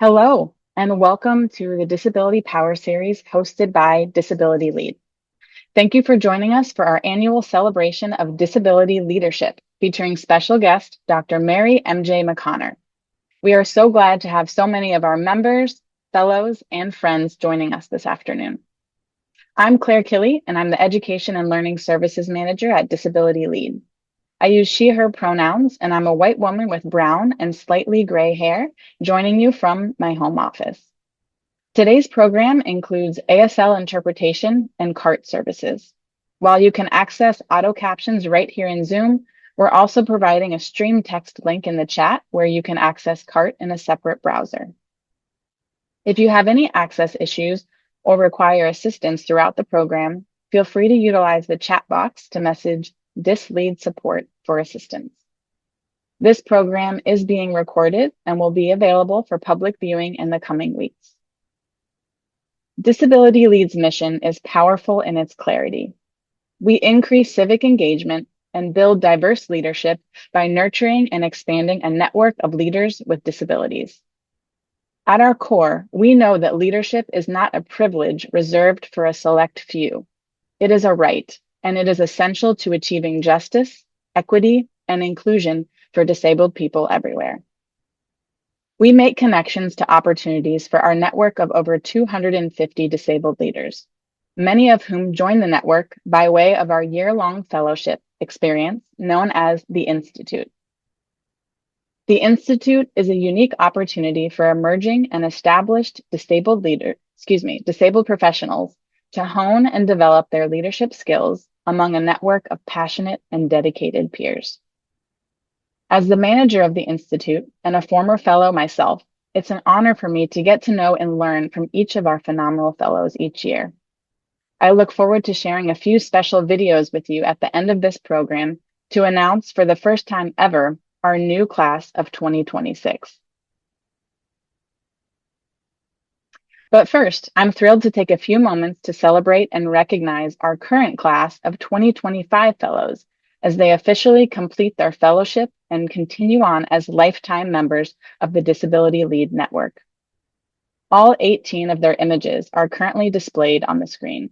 Hello, and welcome to the Disability Power Series hosted by Disability Lead. Thank you for joining us for our annual celebration of disability leadership, featuring special guest Dr. Mary M.J. McConner. We are so glad to have so many of our members, fellows, and friends joining us this afternoon. I'm Claire Killey, and I'm the Education and Learning Services Manager at Disability Lead. I use she, her pronouns, and I'm a white woman with brown and slightly gray hair, joining you from my home office. Today's program includes ASL interpretation and CART services. While you can access auto captions right here in Zoom, we're also providing a stream text link in the chat where you can access CART in a separate browser. If you have any access issues or require assistance throughout the program, feel free to utilize the chat box to message DisLead support for assistance. This program is being recorded and will be available for public viewing in the coming weeks. Disability Lead's mission is powerful in its clarity. We increase civic engagement and build diverse leadership by nurturing and expanding a network of leaders with disabilities. At our core, we know that leadership is not a privilege reserved for a select few. It is a right, and it is essential to achieving justice, equity, and inclusion for disabled people everywhere. We make connections to opportunities for our network of over 250 disabled leaders, many of whom join the network by way of our year-long fellowship experience known as the Institute. The Institute is a unique opportunity for emerging and established disabled professionals to hone and develop their leadership skills among a network of passionate and dedicated peers. As the manager of the Institute and a former fellow myself, it's an honor for me to get to know and learn from each of our phenomenal fellows each year. I look forward to sharing a few special videos with you at the end of this program to announce for the first time ever our new class of 2026. But first, I'm thrilled to take a few moments to celebrate and recognize our current class of 2025 fellows as they officially complete their fellowship and continue on as lifetime members of the Disability Lead Network. All 18 of their images are currently displayed on the screen.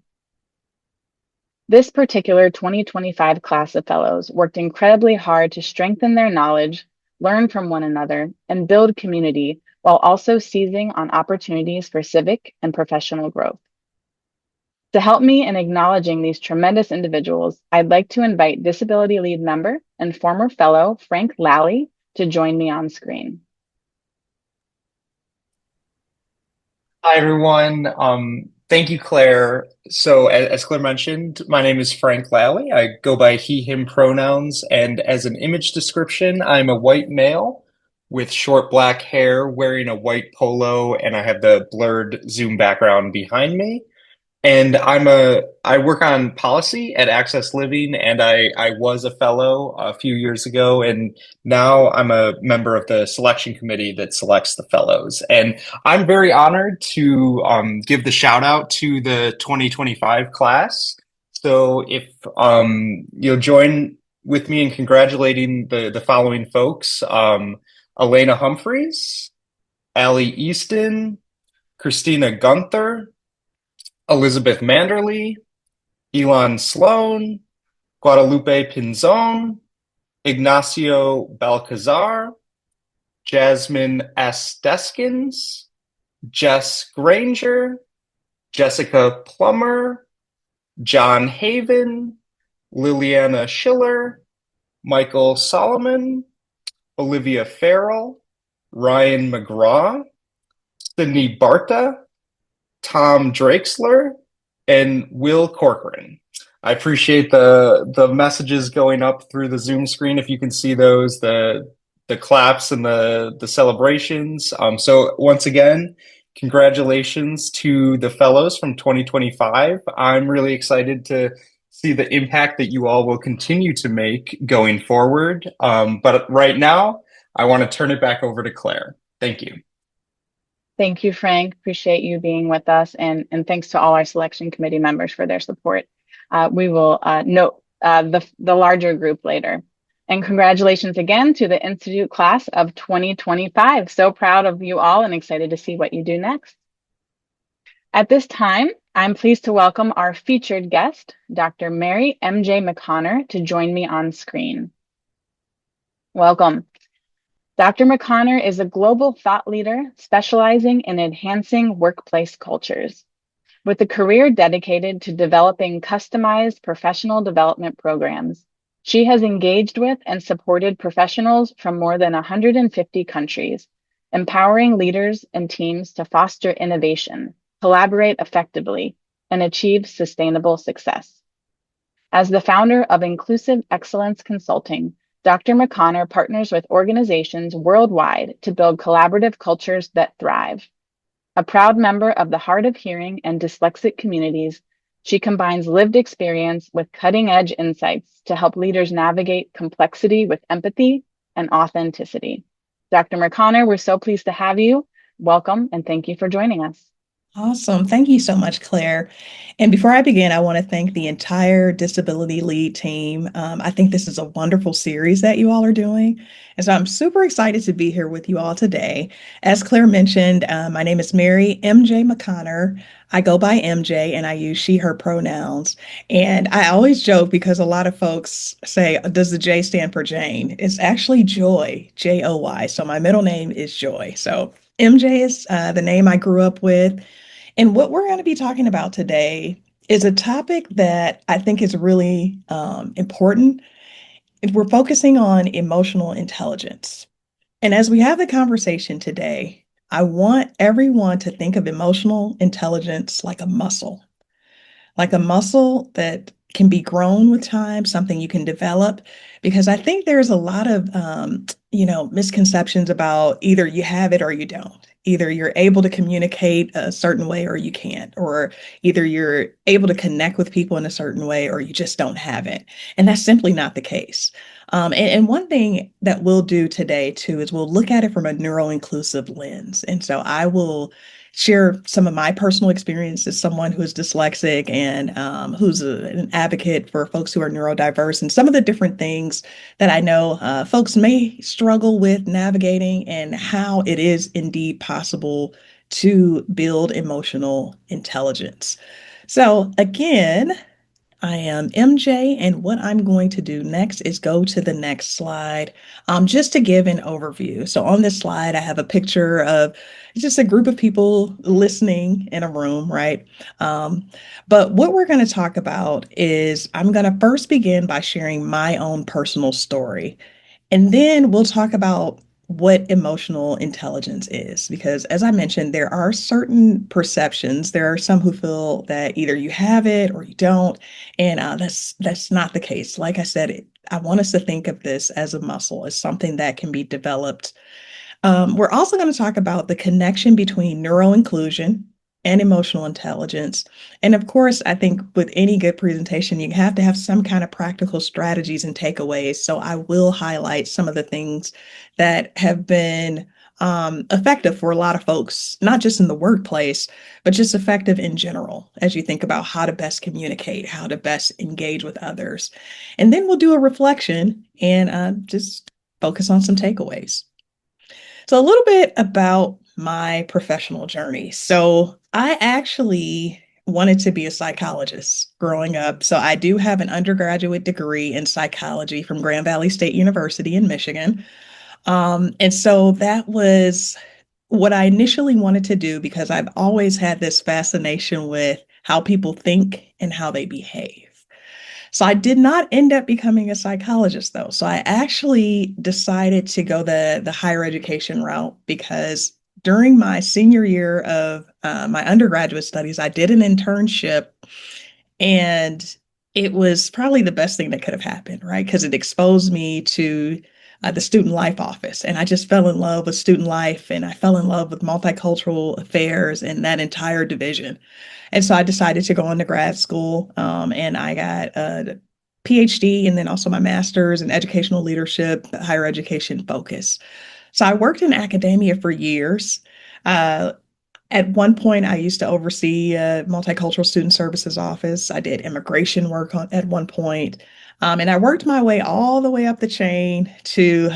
This particular 2025 class of fellows worked incredibly hard to strengthen their knowledge, learn from one another, and build community while also seizing on opportunities for civic and professional growth. To help me in acknowledging these tremendous individuals, I'd like to invite Disability Lead member and former fellow Frank Lally to join me on screen. Hi, everyone. Thank you, Claire. So as Claire mentioned, my name is Frank Lally. I go by he, him pronouns. And as an image description, I'm a white male with short black hair wearing a white polo, and I have the blurred Zoom background behind me. And I work on policy at Access Living, and I was a fellow a few years ago, and now I'm a member of the selection committee that selects the fellows. And I'm very honored to give the shout out to the 2025 class. So if you'll join with me in congratulating the following folks, Elena Humphreys, Allie Easton, Christina Gunther, Elizabeth Manderly, Elon Sloan, Guadalupe Pinzon, Ignacio Balcazar, Jasmine S. Deskins, Jess Granger, Jessica Plummer, John Haven, Liliana Schiller, Michael Solomon, Olivia Farrell, Ryan McGraw, Sydney Barta, Tom Drexler, and Will Corcoran. I appreciate the messages going up through the Zoom screen. If you can see those, the claps and the celebrations. So once again, congratulations to the fellows from 2025. I'm really excited to see the impact that you all will continue to make going forward. But right now, I want to turn it back over to Claire. Thank you. Thank you, Frank. Appreciate you being with us, and thanks to all our selection committee members for their support. We will note the larger group later. And congratulations again to the Institute class of 2025. So proud of you all and excited to see what you do next. At this time, I'm pleased to welcome our featured guest, Dr. Mary M.J. McConner, to join me on screen. Welcome. Dr. McConner is a global thought leader specializing in enhancing workplace cultures. With a career dedicated to developing customized professional development programs, she has engaged with and supported professionals from more than 150 countries, empowering leaders and teams to foster innovation, collaborate effectively, and achieve sustainable success. As the founder of Inclusive Excellence Consulting, Dr. McConner partners with organizations worldwide to build collaborative cultures that thrive. A proud member of the hard of hearing and dyslexic communities, she combines lived experience with cutting-edge insights to help leaders navigate complexity with empathy and authenticity. Dr. McConner, we're so pleased to have you. Welcome, and thank you for joining us. Awesome. Thank you so much, Claire. And before I begin, I want to thank the entire Disability Lead team. I think this is a wonderful series that you all are doing. And so I'm super excited to be here with you all today. As Claire mentioned, my name is Mary M.J. McConner. I go by MJ and I use she, her pronouns. And I always joke because a lot of folks say, does the J stand for Jane? It's actually Joy, Joy. So my middle name is Joy. So MJ is the name I grew up with. And what we're going to be talking about today is a topic that I think is really important. We're focusing on emotional intelligence. And as we have the conversation today, I want everyone to think of emotional intelligence like a muscle that can be grown with time, something you can develop. Because I think there's a lot of, misconceptions about either you have it or you don't. Either you're able to communicate a certain way or you can't, or either you're able to connect with people in a certain way or you just don't have it. And that's simply not the case. And one thing that we'll do today too is we'll look at it from a neuro-inclusive lens. And so I will share some of my personal experience as someone who is dyslexic and who's an advocate for folks who are neurodiverse and some of the different things that I know folks may struggle with navigating and how it is indeed possible to build emotional intelligence. So again, I am MJ, and what I'm going to do next is go to the next slide just to give an overview. So on this slide, I have a picture of just a group of people listening in a room, right? But what we're going to talk about is I'm going to first begin by sharing my own personal story. And then we'll talk about what emotional intelligence is, because as I mentioned, there are certain perceptions. There are some who feel that either you have it or you don't, and that's not the case. Like I said, I want us to think of this as a muscle, as something that can be developed. We're also going to talk about the connection between neuro inclusion and emotional intelligence. And of course, I think with any good presentation, you have to have some kind of practical strategies and takeaways. So I will highlight some of the things that have been effective for a lot of folks, not just in the workplace, but just effective in general as you think about how to best communicate, how to best engage with others. And then we'll do a reflection and just focus on some takeaways. So, a little bit about my professional journey. So, I actually wanted to be a psychologist growing up. So, I do have an undergraduate degree in psychology from Grand Valley State University in Michigan. And so that was what I initially wanted to do because I've always had this fascination with how people think and how they behave. So I did not end up becoming a psychologist though. So I actually decided to go the higher education route because during my senior year of my undergraduate studies, I did an internship and it was probably the best thing that could have happened, right? Because it exposed me to the student life office. And I just fell in love with student life and I fell in love with multicultural affairs and that entire division. And so I decided to go on to grad school and I got a PhD and then also my master's in educational leadership, higher education focus. So I worked in academia for years. At one point, I used to oversee a multicultural student services office. I did immigration work at one point. And I worked my way all the way up the chain to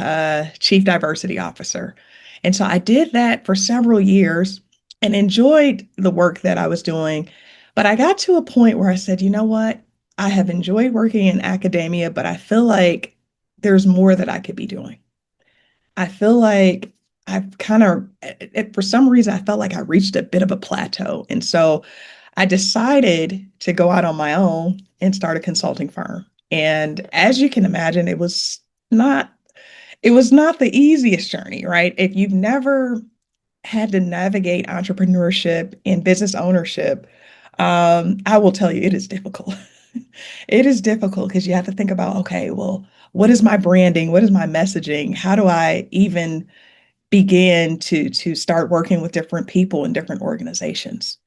chief diversity officer. And so I did that for several years and enjoyed the work that I was doing. But I got to a point where I said, you know what? I have enjoyed working in academia, but I feel like there's more that I could be doing. I feel like I've kind of, for some reason, I felt like I reached a bit of a plateau. And so I decided to go out on my own and start a consulting firm. And as you can imagine, not, it was not the easiest journey, right? If you've never had to navigate entrepreneurship and business ownership, I will tell you it is difficult. It is difficult because you have to think about, okay, well, what is my branding? What is my messaging? How do I even begin to start working with different people in different organizations?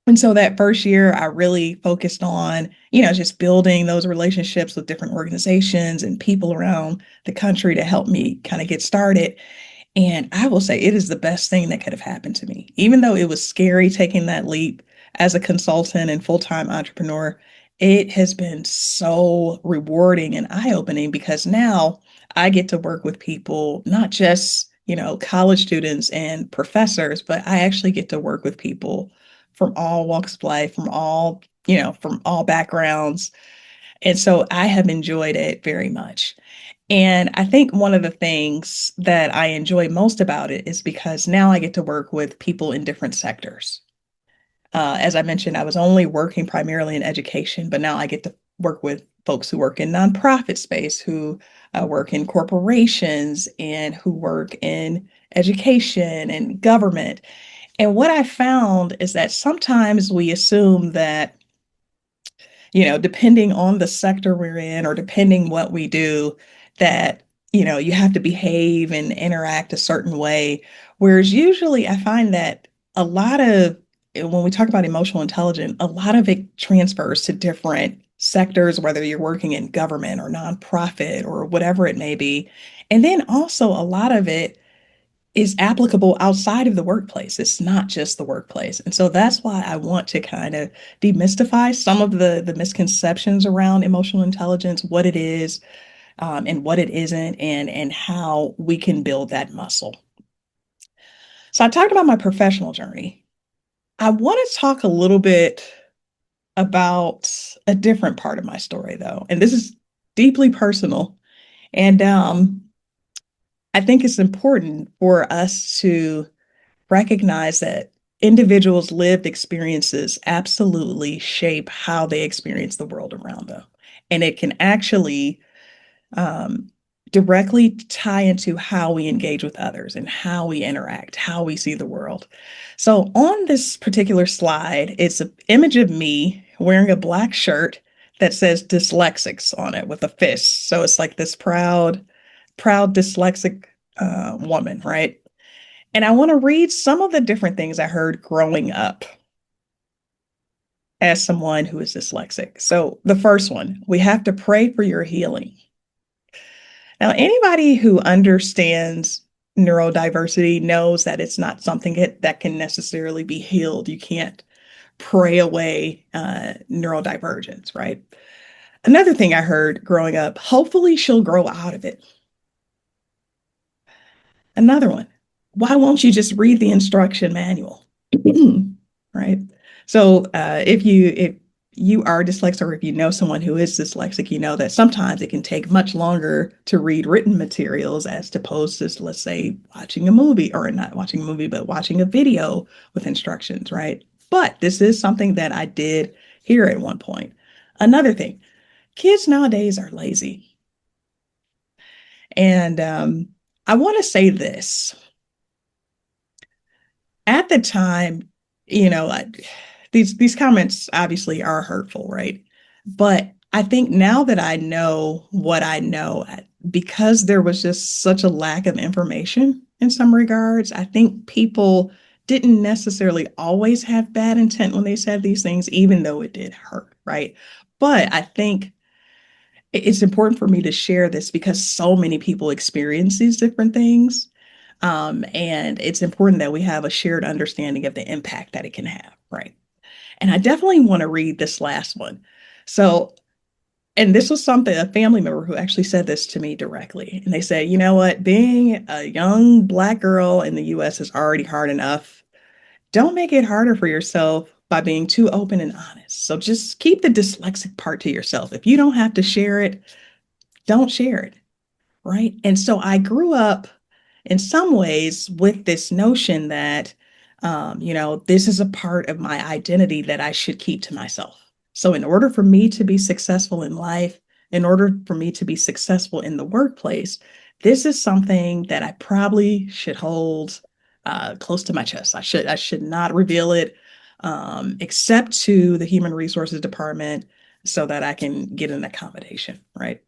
And so that first year, I really focused on, just building those relationships with different organizations and people around the country to help me kind of get started. And I will say it is the best thing that could have happened to me. Even though it was scary taking that leap as a consultant and full-time entrepreneur, it has been so rewarding and eye-opening because now I get to work with people, not just, college students and professors, but I actually get to work with people from all walks of life, from all backgrounds. And so I have enjoyed it very much. And I think one of the things that I enjoy most about it is because now I get to work with people in different sectors. As I mentioned, I was only working primarily in education, but now I get to work with folks who work in nonprofit space, who work in corporations, and who work in education and government. And what I found is that sometimes we assume that depending on the sector we're in or depending what we do, that, you have to behave and interact a certain way. Whereas usually I find that a lot of, when we talk about emotional intelligence, a lot of it transfers to different sectors, whether you're working in government or nonprofit or whatever it may be. And then also a lot of it is applicable outside of the workplace. It's not just the workplace. And so that's why I want to kind of demystify some of the misconceptions around emotional intelligence, what it is, and what it isn't, and how we can build that muscle. So I talked about my professional journey. I want to talk a little bit about a different part of my story, though. And this is deeply personal. And I think it's important for us to recognize that individuals' lived experiences absolutely shape how they experience the world around them. And it can actually um, directly tie into how we engage with others and how we interact, how we see the world. So on this particular slide, it's an image of me wearing a black shirt that says dyslexics on it with a fist. So it's like this proud dyslexic woman, right? And I want to read some of the different things I heard growing up as someone who is dyslexic. So the first one, we have to pray for your healing. Now, anybody who understands neurodiversity knows that it's not something that can necessarily be healed. You can't pray away neurodivergence, right? Another thing I heard growing up, hopefully she'll grow out of it. Another one, why won't you just read the instruction manual? Right? So if you are dyslexic or if you know someone who is dyslexic, you know that sometimes it can take much longer to read written materials as opposed to, let's say, watching a movie or not watching a movie, but watching a video with instructions, right? But this is something that I did here at one point. Another thing, kids nowadays are lazy. And I want to say this. At the time, you know, these comments obviously are hurtful, right? But I think now that I know what I know, because there was just such a lack of information in some regards, I think people didn't necessarily always have bad intent when they said these things, even though it did hurt, right? But I think it's important for me to share this because so many people experience these different things. And it's important that we have a shared understanding of the impact that it can have, right? And I definitely want to read this last one. So, and this was something, a family member who actually said this to me directly. And they said, you know what, being a young Black girl in the US is already hard enough. Don't make it harder for yourself by being too open and honest. So just keep the dyslexic part to yourself. If you don't have to share it, don't share it. Right. And so I grew up in some ways with this notion that, this is a part of my identity that I should keep to myself. So, in order for me to be successful in life, in order for me to be successful in the workplace, this is something that I probably should hold close to my chest. I should not reveal it, except to the human resources department so that I can get an accommodation. Right.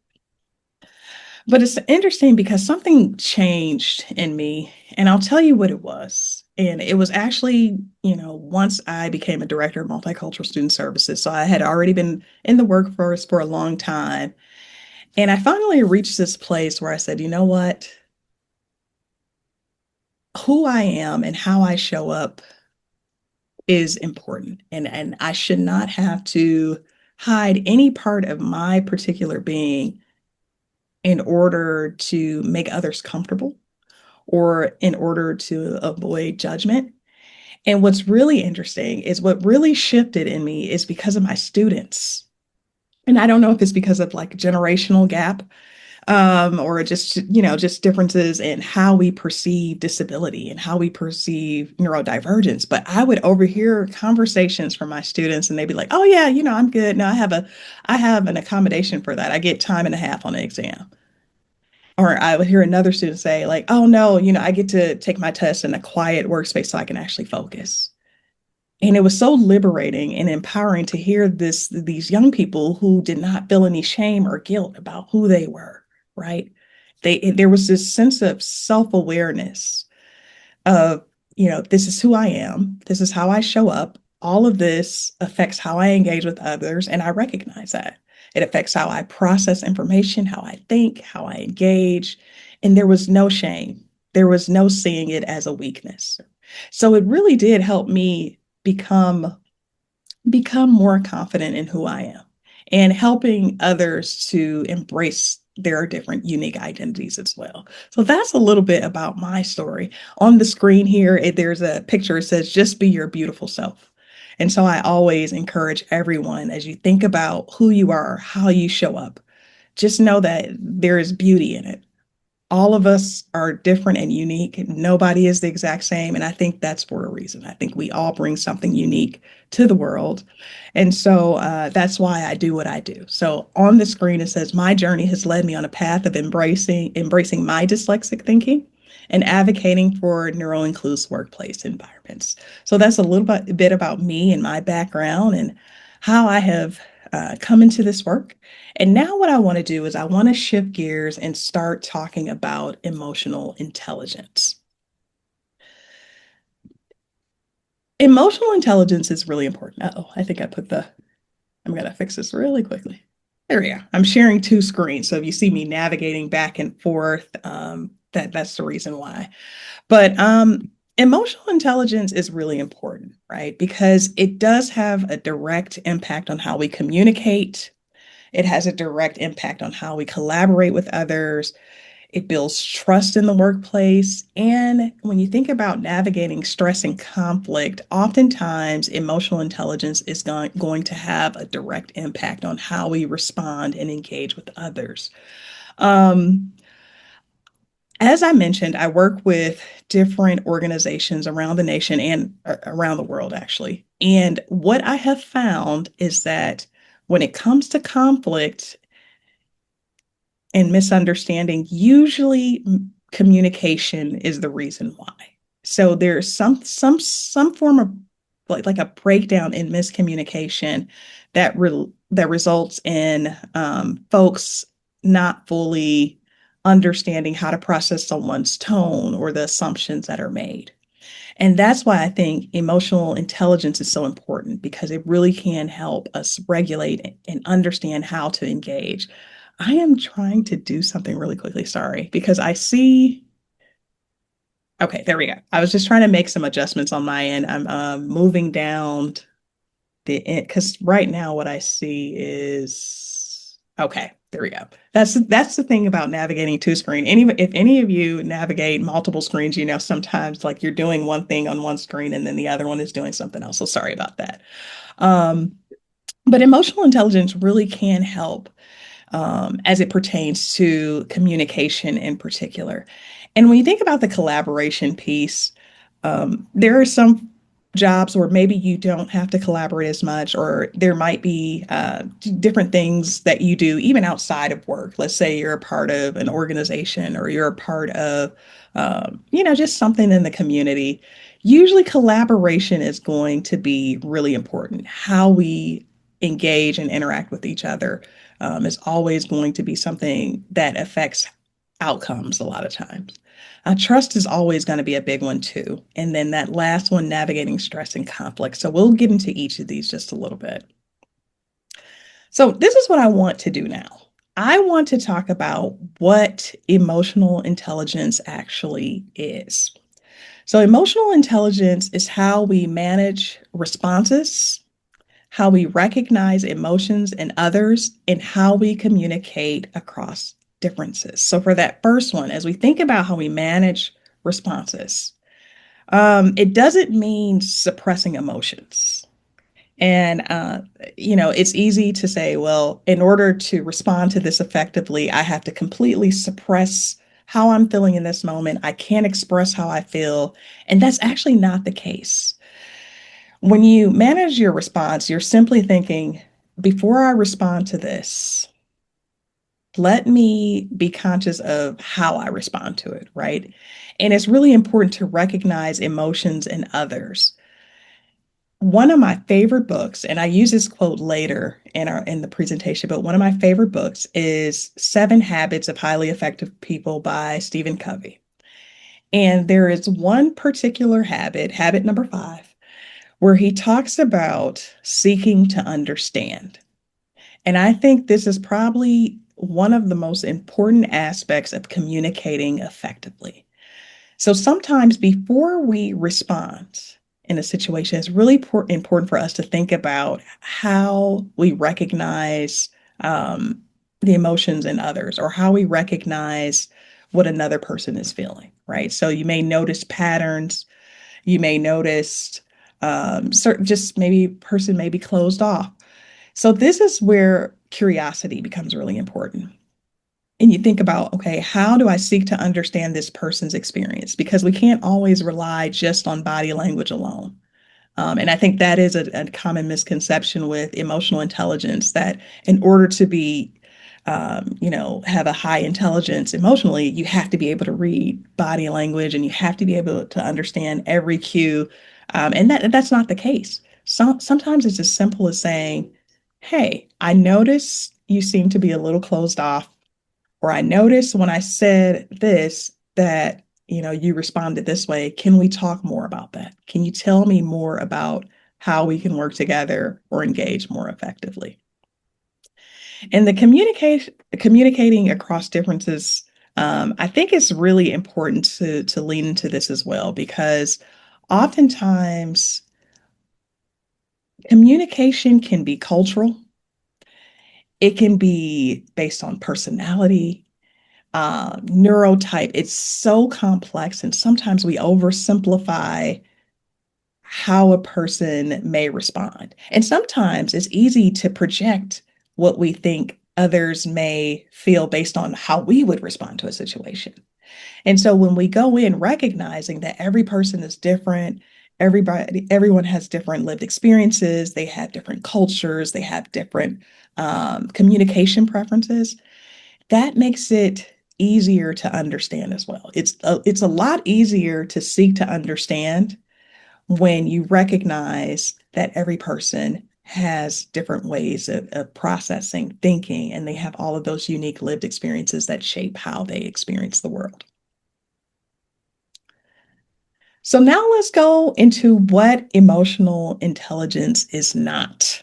But it's interesting because something changed in me, and I'll tell you what it was. And it was actually, once I became a director of multicultural student services. So I had already been in the workforce for a long time. And I finally reached this place where I said, you know what? Who I am and how I show up is important. And I should not have to hide any part of my particular being in order to make others comfortable or in order to avoid judgment. And what's really interesting is what really shifted in me is because of my students. And I don't know if it's because of like generational gap, or just differences in how we perceive disability and how we perceive neurodivergence. But I would overhear conversations from my students and they'd be like, oh yeah, I'm good. No, I have an accommodation for that. I get time and a half on the exam. Or I would hear another student say, like, oh no, I get to take my test in a quiet workspace so I can actually focus. And it was so liberating and empowering to hear these young people who did not feel any shame or guilt about who they were, right? There was this sense of self-awareness of, this is who I am, this is how I show up. All of this affects how I engage with others, and I recognize that. It affects how I process information, how I think, how I engage. And there was no shame. There was no seeing it as a weakness. So it really did help me become more confident in who I am and helping others to embrace their different unique identities as well. So that's a little bit about my story. On the screen here, there's a picture. It says, just be your beautiful self. And so I always encourage everyone as you think about who you are, how you show up, just know that there is beauty in it. All of us are different and unique. Nobody is the exact same. And I think that's for a reason. I think we all bring something unique to the world. And so that's why I do what I do. So on the screen, it says, my journey has led me on a path of embracing my dyslexic thinking and advocating for neuro-inclusive workplace environments. So that's a bit about me and my background and how I have come into this work. And now what I want to do is I want to shift gears and start talking about emotional intelligence. Emotional intelligence is really important. Uh-oh, I think I'm going to fix this really quickly. There we go. I'm sharing two screens. So if you see me navigating back and forth, that's the reason why. But emotional intelligence is really important, right? Because it does have a direct impact on how we communicate. It has a direct impact on how we collaborate with others. It builds trust in the workplace. And when you think about navigating stress and conflict, oftentimes emotional intelligence is going to have a direct impact on how we respond and engage with others. Um, as I mentioned, I work with different organizations around the nation and around the world, actually. And what I have found is that when it comes to conflict and misunderstanding, usually communication is the reason why. So there's some form of like a breakdown in miscommunication that results in folks not fully understanding how to process someone's tone or the assumptions that are made. And that's why I think emotional intelligence is so important because it really can help us regulate and understand how to engage. I am trying to do something really quickly, sorry, because I see Okay, there we go. I was just trying to make some adjustments on my end. I'm moving down the end because right now what I see is okay. There we go. That's the thing about navigating two screen. If any of you navigate multiple screens, you know sometimes like you're doing one thing on one screen and then the other one is doing something else. So sorry about that. Um, but emotional intelligence really can help as it pertains to communication in particular. And when you think about the collaboration piece, there are some jobs where maybe you don't have to collaborate as much, or there might be different things that you do even outside of work. Let's say you're a part of an organization or you're a part of, just something in the community. Usually, collaboration is going to be really important. How we engage and interact with each other is always going to be something that affects outcomes a lot of times. Trust is always going to be a big one too. And then that last one, navigating stress and conflict. So we'll get into each of these just a little bit. So this is what I want to do now. I want to talk about what emotional intelligence actually is. So emotional intelligence is how we manage responses, how we recognize emotions in others, and how we communicate across differences. So, for that first one, as we think about how we manage responses, it doesn't mean suppressing emotions. And, it's easy to say, well, in order to respond to this effectively, I have to completely suppress how I'm feeling in this moment. I can't express how I feel. And that's actually not the case. When you manage your response, you're simply thinking, before I respond to this, let me be conscious of how I respond to it, right? And it's really important to recognize emotions in others. One of my favorite books, and I use this quote later in the presentation, but one of my favorite books is Seven Habits of Highly Effective People by Stephen Covey. And there is one particular habit, habit number 5, where he talks about seeking to understand. And I think this is probably one of the most important aspects of communicating effectively. So sometimes before we respond in a situation, it's really important for us to think about how we recognize the emotions in others or how we recognize what another person is feeling, right? So you may notice patterns, you may notice certain, just maybe person may be closed off. So this is where curiosity becomes really important. And you think about, okay, how do I seek to understand this person's experience? Because we can't always rely just on body language alone. And I think that is a common misconception with emotional intelligence that in order to be, have a high intelligence emotionally, you have to be able to read body language and you have to be able to understand every cue. And that's not the case. Sometimes it's as simple as saying, hey, I notice you seem to be a little closed off, or I noticed when I said this that you responded this way. Can we talk more about that? Can you tell me more about how we can work together or engage more effectively? And the communicating across differences, I think it's really important to lean into this as well, because oftentimes communication can be cultural. It can be based on personality, neurotype. It's so complex, and sometimes we oversimplify how a person may respond. And sometimes it's easy to project what we think others may feel based on how we would respond to a situation. And so when we go in recognizing that every person is different, everyone has different lived experiences, they have different cultures, they have different communication preferences, that makes it easier to understand as well. It's a lot easier to seek to understand when you recognize that every person has different ways of processing, thinking, and they have all of those unique lived experiences that shape how they experience the world. So now let's go into what emotional intelligence is not.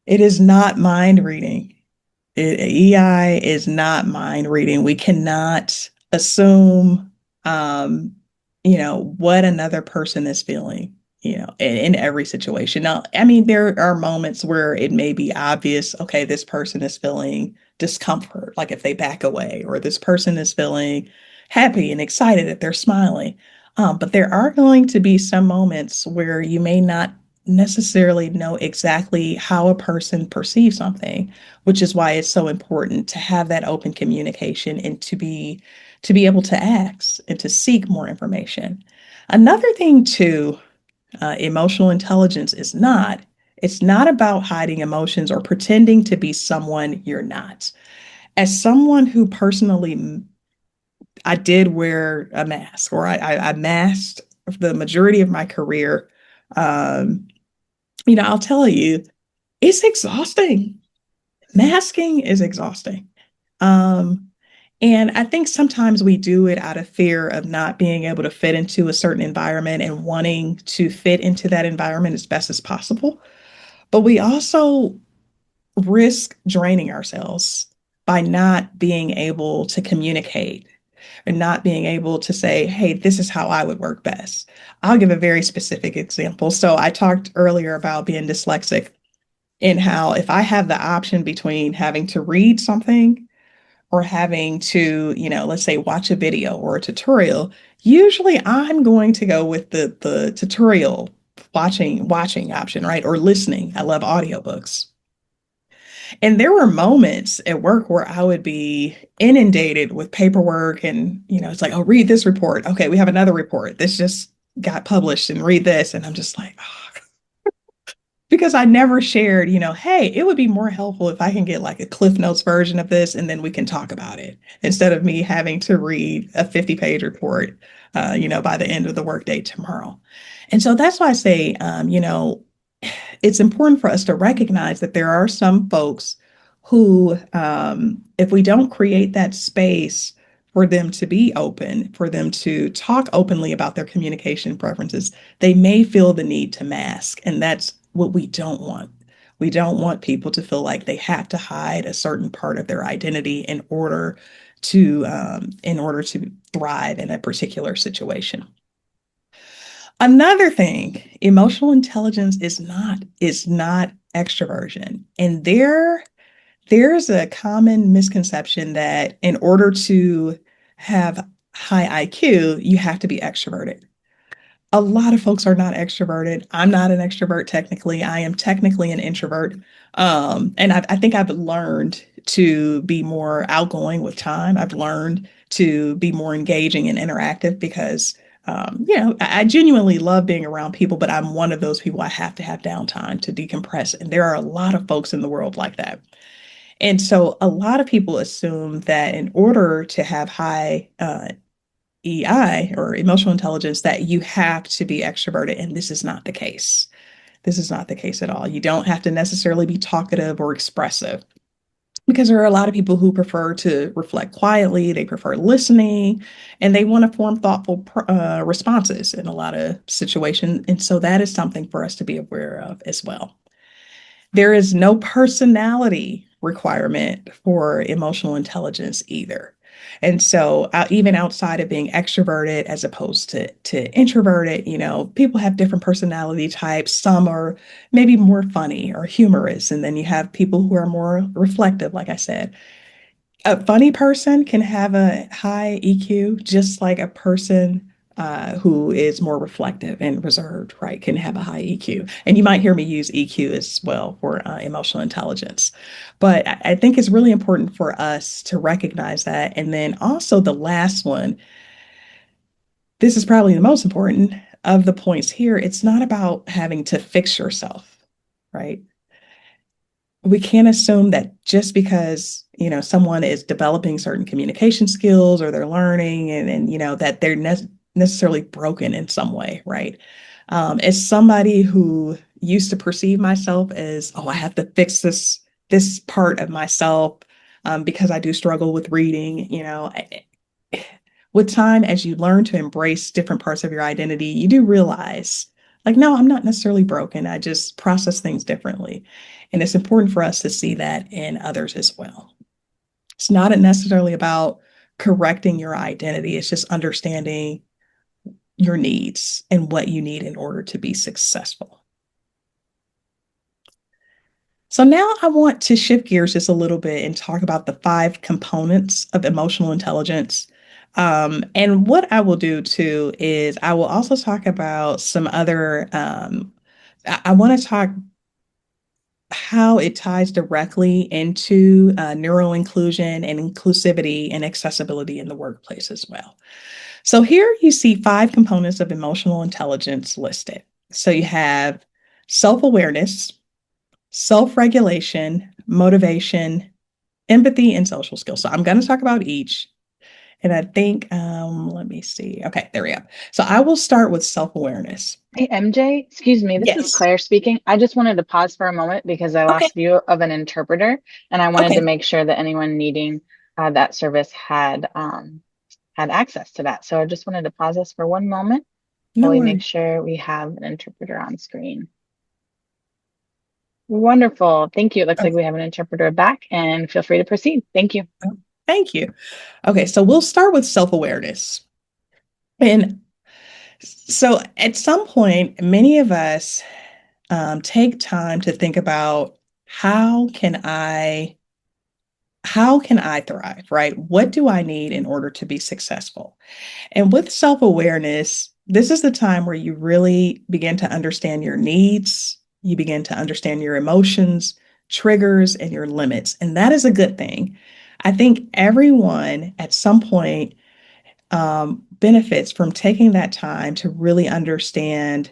It is not mind reading. EI is not mind reading. We cannot assume, um, what another person is feeling, in every situation. Now, I mean, there are moments where it may be obvious, okay, this person is feeling discomfort, like if they back away, or this person is feeling happy and excited if they're smiling. But there are going to be some moments where you may not necessarily know exactly how a person perceives something, which is why it's so important to have that open communication and to be able to ask and to seek more information. Another thing too, emotional intelligence it's not about hiding emotions or pretending to be someone you're not. As someone who personally, I did wear a mask, or I masked the majority of my career. Um, I'll tell you, it's exhausting. Masking is exhausting. Um, and I think sometimes we do it out of fear of not being able to fit into a certain environment and wanting to fit into that environment as best as possible. But we also risk draining ourselves by not being able to communicate and not being able to say, hey, this is how I would work best. I'll give a very specific example. So I talked earlier about being dyslexic and how if I have the option between having to read something or having to, let's say watch a video or a tutorial, usually I'm going to go with the tutorial watching option, right? Or listening. I love audiobooks. And there were moments at work where I would be inundated with paperwork and, it's like, oh, read this report. Okay, we have another report. This just got published and read this. And I'm just like, oh, because I never shared, hey, it would be more helpful if I can get like a Cliff Notes version of this and then we can talk about it instead of me having to read a 50-page report, by the end of the workday tomorrow. And so that's why I say, it's important for us to recognize that there are some folks who, if we don't create that space for them to be open, for them to talk openly about their communication preferences, they may feel the need to mask. And that's what we don't want. We don't want people to feel like they have to hide a certain part of their identity in order to thrive in a particular situation. Another thing, emotional intelligence is not extroversion. And there's a common misconception that in order to have high IQ, you have to be extroverted. A lot of folks are not extroverted. I'm not an extrovert technically. I am technically an introvert. And I think I've learned to be more outgoing with time. I've learned to be more engaging and interactive because, I genuinely love being around people, but I'm one of those people I have to have downtime to decompress. And there are a lot of folks in the world like that. And so a lot of people assume that in order to have high EI or emotional intelligence, that you have to be extroverted. And this is not the case. This is not the case at all. You don't have to necessarily be talkative or expressive because there are a lot of people who prefer to reflect quietly, they prefer listening, and they want to form thoughtful responses in a lot of situations. And so that is something for us to be aware of as well. There is no personality requirement for emotional intelligence either. And so, even outside of being extroverted as opposed to introverted, people have different personality types. Some are maybe more funny or humorous, and then you have people who are more reflective, like I said. A funny person can have a high EQ, just like a person who is more reflective and reserved, right, can have a high EQ. And you might hear me use EQ as well for emotional intelligence. But I think it's really important for us to recognize that. And then also the last one, this is probably the most important of the points here. It's not about having to fix yourself, right? We can't assume that just because someone is developing certain communication skills or they're learning and that they're necessarily broken in some way, right? As somebody who used to perceive myself as, oh, I have to fix this part of myself because I do struggle with reading, with time, as you learn to embrace different parts of your identity, you do realize, like, no, I'm not necessarily broken. I just process things differently. And it's important for us to see that in others as well. It's not necessarily about correcting your identity, it's just understanding your needs and what you need in order to be successful. So now I want to shift gears just a little bit and talk about the 5 components of emotional intelligence. And what I will do too is I will also talk about some other, I want to talk how it ties directly into neuro inclusion and inclusivity and accessibility in the workplace as well. So here you see 5 components of emotional intelligence listed. So you have self-awareness, self-regulation, motivation, empathy, and social skills. So I'm going to talk about each. And I think, let me see. Okay, there we go. So I will start with self-awareness. Hey, MJ, excuse me, this is Yes. Claire speaking. I just wanted to pause for a moment because I Okay. lost view of an interpreter, and I wanted to Okay. make sure that anyone needing that service had access to that. So I just wanted to pause us for one moment while No we make worries. sure we have an interpreter on screen. Wonderful. Thank you. It looks like we have an interpreter back, and feel free to proceed. Thank you. Thank you. Okay, so we'll start with self-awareness. And so at some point, many of us take time to think about how can I how can I thrive, right? What do I need in order to be successful? And with self-awareness, this is the time where you really begin to understand your needs, you begin to understand your emotions, triggers, and your limits. And that is a good thing. I think everyone at some point benefits from taking that time to really understand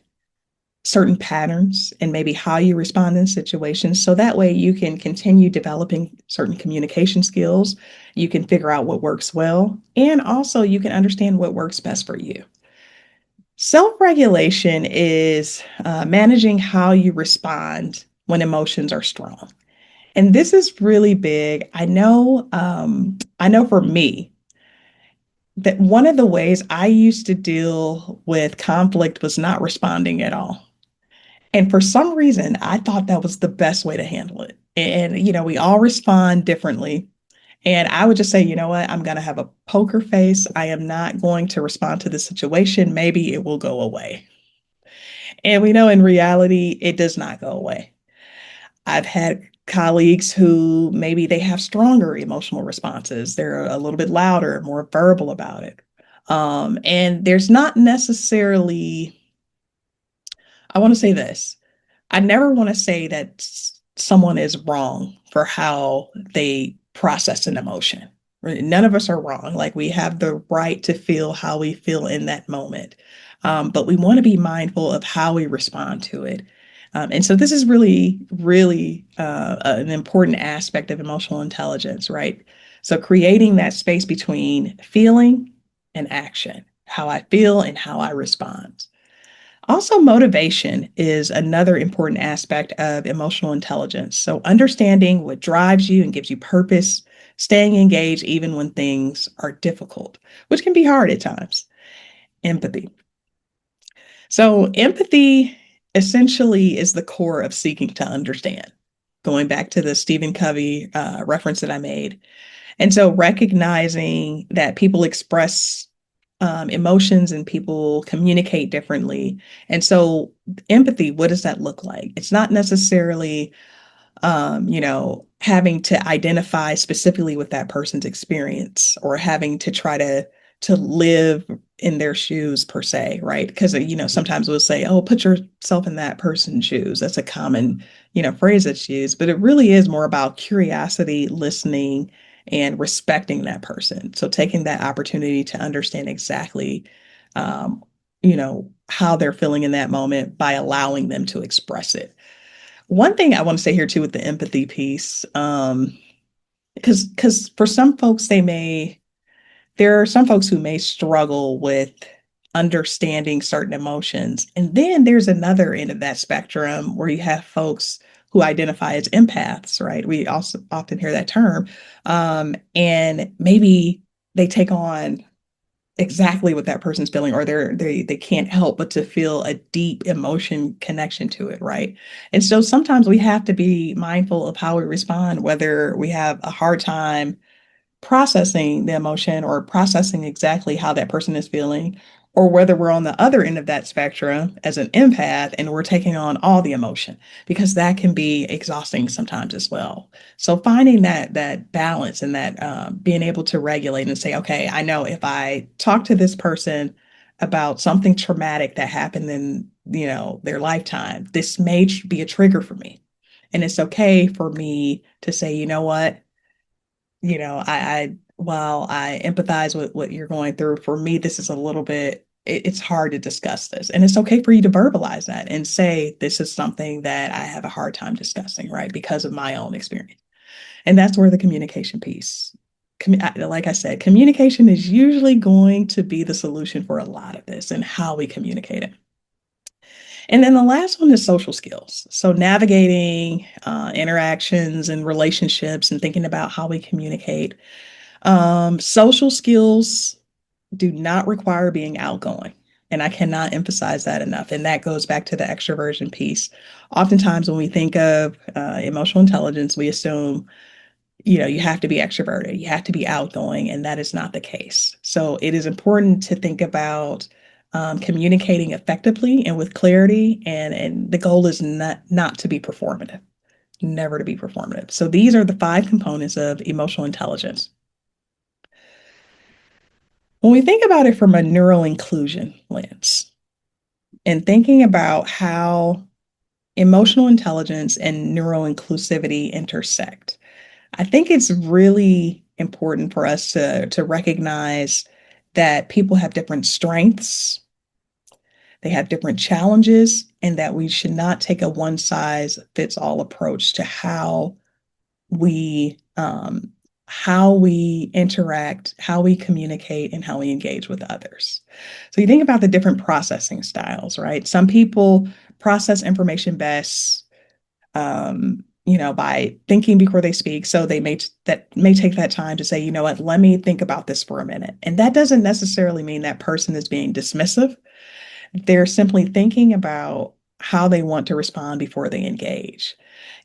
certain patterns and maybe how you respond in situations. So that way you can continue developing certain communication skills. You can figure out what works well, and also you can understand what works best for you. Self regulation is managing how you respond when emotions are strong. And this is really big. I know for me, that one of the ways I used to deal with conflict was not responding at all. And for some reason, I thought that was the best way to handle it. And, we all respond differently. And I would just say, you know what? I'm going to have a poker face. I am not going to respond to the situation. Maybe it will go away. And we know in reality, it does not go away. I've had colleagues who maybe they have stronger emotional responses. They're a little bit louder, more verbal about it. And there's not necessarily, I want to say this. I never want to say that someone is wrong for how they process an emotion. Right? None of us are wrong. Like we have the right to feel how we feel in that moment. But we want to be mindful of how we respond to it. And so this is really, really an important aspect of emotional intelligence, right? So creating that space between feeling and action, how I feel and how I respond. Also, motivation is another important aspect of emotional intelligence. So, understanding what drives you and gives you purpose, staying engaged even when things are difficult, which can be hard at times. Empathy. So, empathy essentially is the core of seeking to understand. Going back to the Stephen Covey reference that I made. And so, recognizing that people express emotions and people communicate differently. And so, empathy, what does that look like? It's not necessarily, having to identify specifically with that person's experience or having to try to live in their shoes per se, right? Because sometimes we'll say, "Oh, put yourself in that person's shoes." That's a common, phrase that's used, but it really is more about curiosity, listening, and respecting that person. So taking that opportunity to understand exactly, how they're feeling in that moment by allowing them to express it. One thing I want to say here too with the empathy piece, because for some folks there are some folks who may struggle with understanding certain emotions. And then there's another end of that spectrum where you have folks who identify as empaths, right? We also often hear that term. And maybe they take on exactly what that person's feeling, or they can't help but to feel a deep emotion connection to it, right? And so sometimes we have to be mindful of how we respond, whether we have a hard time processing the emotion or processing exactly how that person is feeling, or whether we're on the other end of that spectrum as an empath and we're taking on all the emotion, because that can be exhausting sometimes as well. So finding that balance and that being able to regulate and say, okay, I know if I talk to this person about something traumatic that happened in, their lifetime, this may be a trigger for me. And it's okay for me to say, you know what, while I empathize with what you're going through, for me, this is a little bit, it's hard to discuss this. And it's okay for you to verbalize that and say, this is something that I have a hard time discussing, right? Because of my own experience. And that's where the communication piece, like I said, communication is usually going to be the solution for a lot of this and how we communicate it. And then the last one is social skills. So navigating interactions and relationships and thinking about how we communicate. Social skills do not require being outgoing. And I cannot emphasize that enough. And that goes back to the extroversion piece. Oftentimes, when we think of emotional intelligence, we assume, you have to be extroverted, you have to be outgoing, and that is not the case. So it is important to think about communicating effectively and with clarity. And the goal is not to be performative, never to be performative. So these are the 5 components of emotional intelligence. When we think about it from a neural inclusion lens and thinking about how emotional intelligence and neural inclusivity intersect, I think it's really important for us to recognize that people have different strengths, they have different challenges, and that we should not take a one size fits all approach to we how we interact, how we communicate, and how we engage with others. So you think about the different processing styles, right? Some people process information best, by thinking before they speak. So they may take that time to say, you know what, let me think about this for a minute. And that doesn't necessarily mean that person is being dismissive. They're simply thinking about how they want to respond before they engage.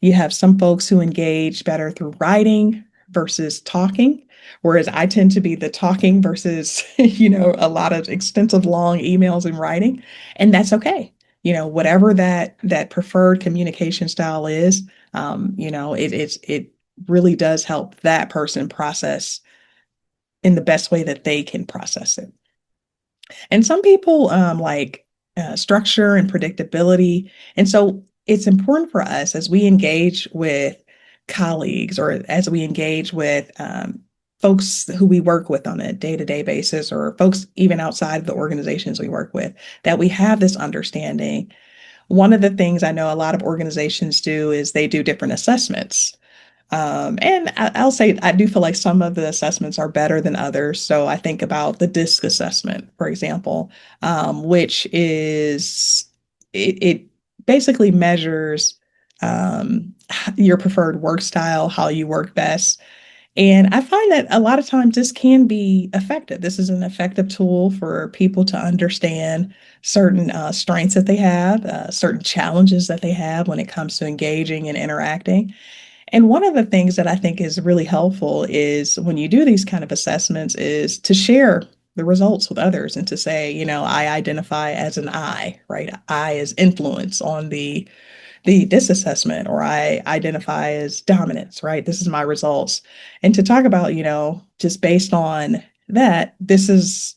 You have some folks who engage better through writing versus talking, whereas I tend to be the talking versus, a lot of extensive long emails and writing, and that's okay. Whatever that preferred communication style is, it really does help that person process in the best way that they can process it. And some people like structure and predictability. And so it's important for us as we engage with colleagues or as we engage with folks who we work with on a day-to-day basis, or folks even outside of the organizations we work with, that we have this understanding. One of the things I know a lot of organizations do is they do different assessments. And I'll say I do feel like some of the assessments are better than others. So I think about the DISC assessment, for example, which is it basically measures your preferred work style, how you work best. And I find that a lot of times this can be effective. This is an effective tool for people to understand certain strengths that they have, certain challenges that they have when it comes to engaging and interacting. And one of the things that I think is really helpful is when you do these kind of assessments is to share the results with others and to say, I identify as an I, right? I is influence on this assessment, or I identify as dominance, right? This is my results. And to talk about, just based on that, this is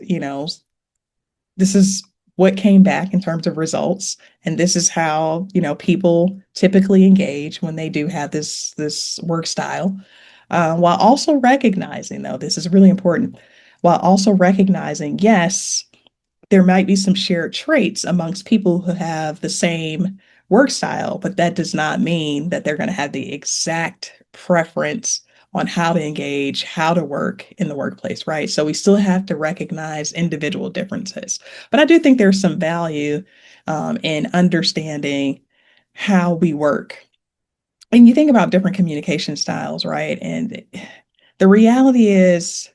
what came back in terms of results. And this is how, people typically engage when they do have this work style. While also recognizing, though, this is really important, while also recognizing, yes, there might be some shared traits amongst people who have the same work style, but that does not mean that they're going to have the exact preference on how to engage, how to work in the workplace, right? So we still have to recognize individual differences. But I do think there's some value in understanding how we work. And you think about different communication styles, right? And the reality is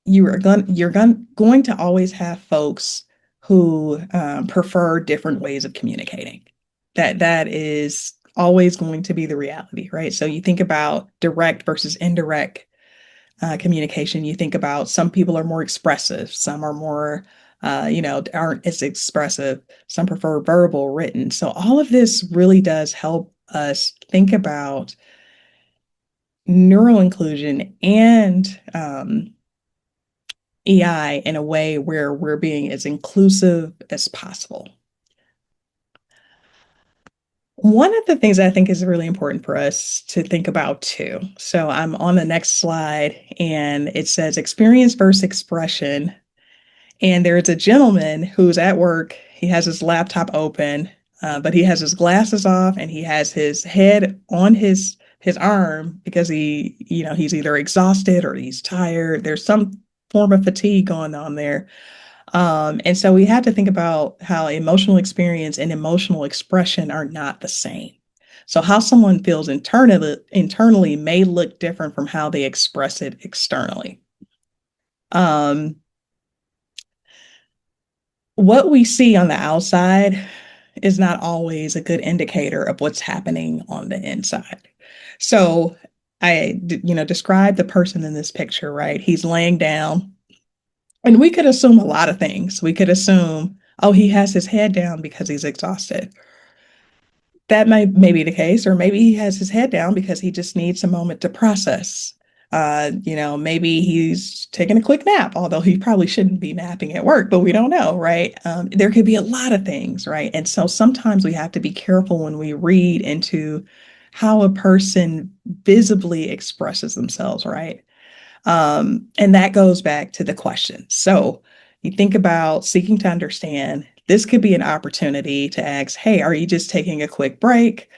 you're going to always have folks who prefer different ways of communicating. That is always going to be the reality, right? So you think about direct versus indirect communication. You think about some people are more expressive, some are more aren't as expressive. Some prefer verbal, written. So all of this really does help us think about neural inclusion and EI in a way where we're being as inclusive as possible. One of the things I think is really important for us to think about too. So I'm on the next slide and it says experience versus expression. And there's a gentleman who's at work. He has his laptop open, but he has his glasses off and he has his head on his arm because he's either exhausted or he's tired. There's some form of fatigue going on there. And so we have to think about how emotional experience and emotional expression are not the same. So how someone feels internally may look different from how they express it externally. Um, what we see on the outside is not always a good indicator of what's happening on the inside. So describe the person in this picture, right? He's laying down. And we could assume a lot of things. We could assume, oh, he has his head down because he's exhausted. That may be the case, or maybe he has his head down because he just needs a moment to process. Maybe he's taking a quick nap, although he probably shouldn't be napping at work, but we don't know, right? There could be a lot of things, right? And so sometimes we have to be careful when we read into how a person visibly expresses themselves, right? And that goes back to the question. So you think about seeking to understand. This could be an opportunity to ask, hey, are you just taking a quick break?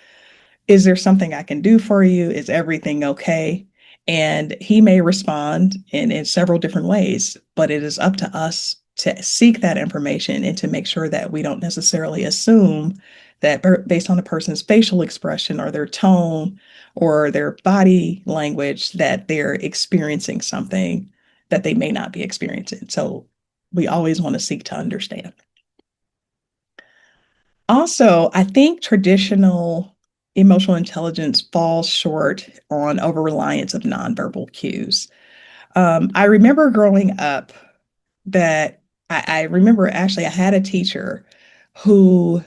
Is there something I can do for you? Is everything okay? And he may respond in several different ways, but it is up to us to seek that information and to make sure that we don't necessarily assume that based on a person's facial expression or their tone or their body language that they're experiencing something that they may not be experiencing. So we always want to seek to understand. Also, I think traditional emotional intelligence falls short on over-reliance of nonverbal cues. I remember growing up that I remember actually I had a teacher who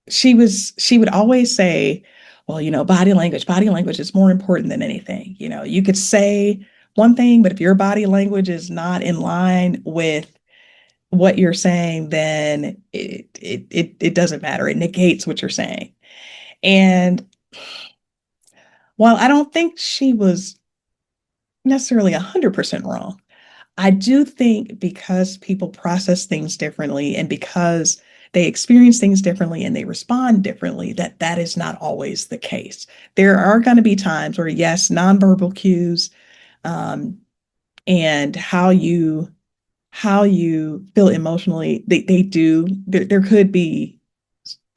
she would always say, well, body language is more important than anything. You could say one thing, but if your body language is not in line with what you're saying, then it doesn't matter. It negates what you're saying. And while I don't think she was necessarily 100% wrong, I do think because people process things differently and because they experience things differently and they respond differently, that is not always the case. There are going to be times where, yes, nonverbal cues um, and how you feel emotionally, they do, there could be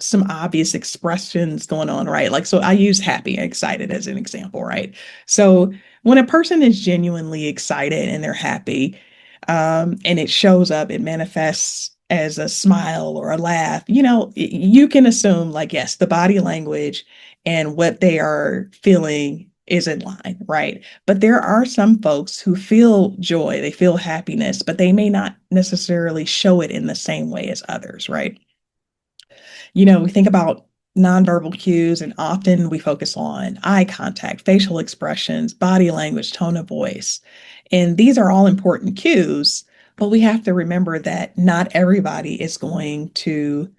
some obvious expressions going on, right? Like, so I use happy and excited as an example, right? So when a person is genuinely excited and they're happy, and it shows up, it manifests as a smile or a laugh, you can assume, like, yes, the body language and what they are feeling is in line, right? But there are some folks who feel joy, they feel happiness, but they may not necessarily show it in the same way as others, right? We think about nonverbal cues, and often we focus on eye contact, facial expressions, body language, tone of voice. And these are all important cues, but we have to remember that not everybody is going to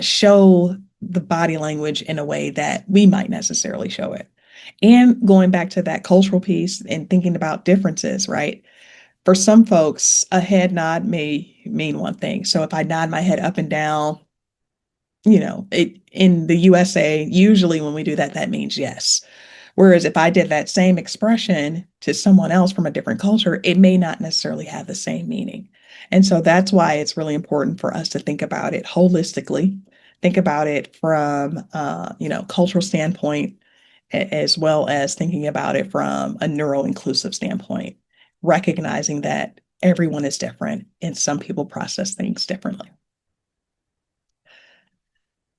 show the body language in a way that we might necessarily show it. And going back to that cultural piece and thinking about differences, right? For some folks, a head nod may mean one thing. So if I nod my head up and down, in the USA, usually when we do that, that means yes. Whereas if I did that same expression to someone else from a different culture, it may not necessarily have the same meaning. And so that's why it's really important for us to think about it holistically, think about it from cultural standpoint, as well as thinking about it from a neuro-inclusive standpoint, recognizing that everyone is different and some people process things differently.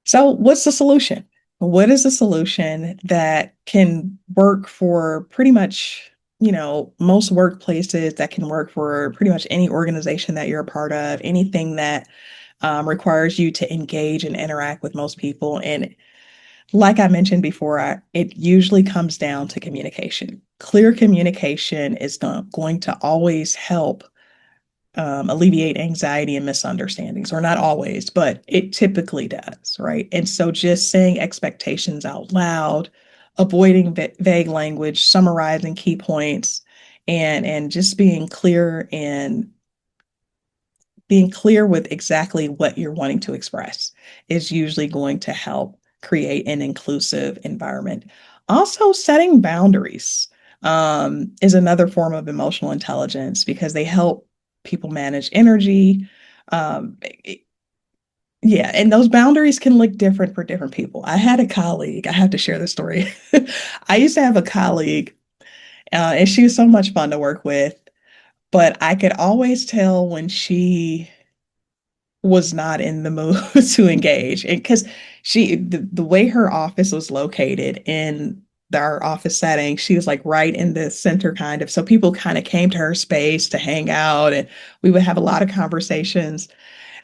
So, what's the solution? What is the solution that can work for pretty much most workplaces that can work for pretty much any organization that you're a part of, anything that requires you to engage and interact with most people. And like I mentioned before, it usually comes down to communication. Clear communication is going to always help alleviate anxiety and misunderstandings, or not always, but it typically does, right? And so just saying expectations out loud, avoiding vague language, summarizing key points, and just being clear with exactly what you're wanting to express is usually going to help create an inclusive environment. Also, setting boundaries is another form of emotional intelligence because they help people manage energy. Um, yeah, and those boundaries can look different for different people. I had a colleague, I have to share this story. I used to have a colleague, and she was so much fun to work with, but I could always tell when she was not in the mood to engage. And because the way her office was located in our office setting, she was like right in the center kind of. So people kind of came to her space to hang out and we would have a lot of conversations.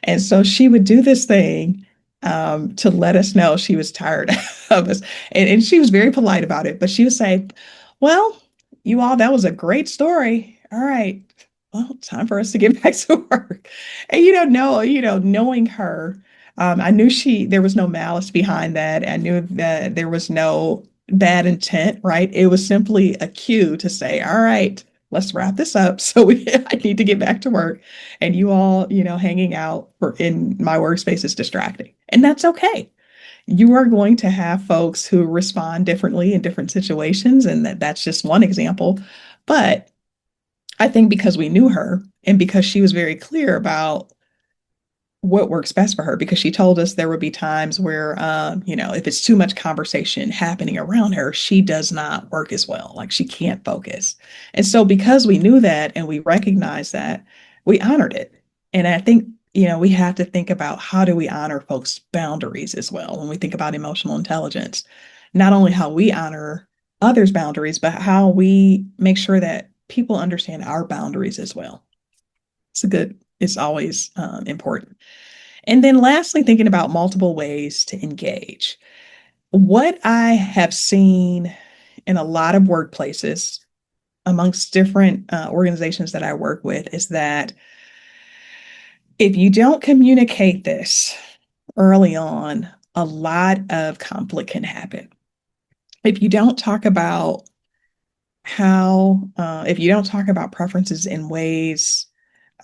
And so she would do this thing to let us know she was tired of us. And she was very polite about it, but she would say, well, you all, that was a great story. All right. Well, time for us to get back to work. And knowing her, I knew there was no malice behind that. I knew that there was no bad intent, right? It was simply a cue to say, all right, let's wrap this up. So I need to get back to work. And you all, hanging out in my workspace is distracting. And that's okay. You are going to have folks who respond differently in different situations. And that's just one example. But I think because we knew her and because she was very clear about what works best for her, because she told us there would be times where, if it's too much conversation happening around her, she does not work as well. Like she can't focus. And so because we knew that and we recognized that, we honored it. And I think, we have to think about how do we honor folks' boundaries as well when we think about emotional intelligence. Not only how we honor others' boundaries, but how we make sure that people understand our boundaries as well. It's always important. And then lastly, thinking about multiple ways to engage. What I have seen in a lot of workplaces amongst different organizations that I work with is that if you don't communicate this early on, a lot of conflict can happen. If you don't talk about if you don't talk about preferences in ways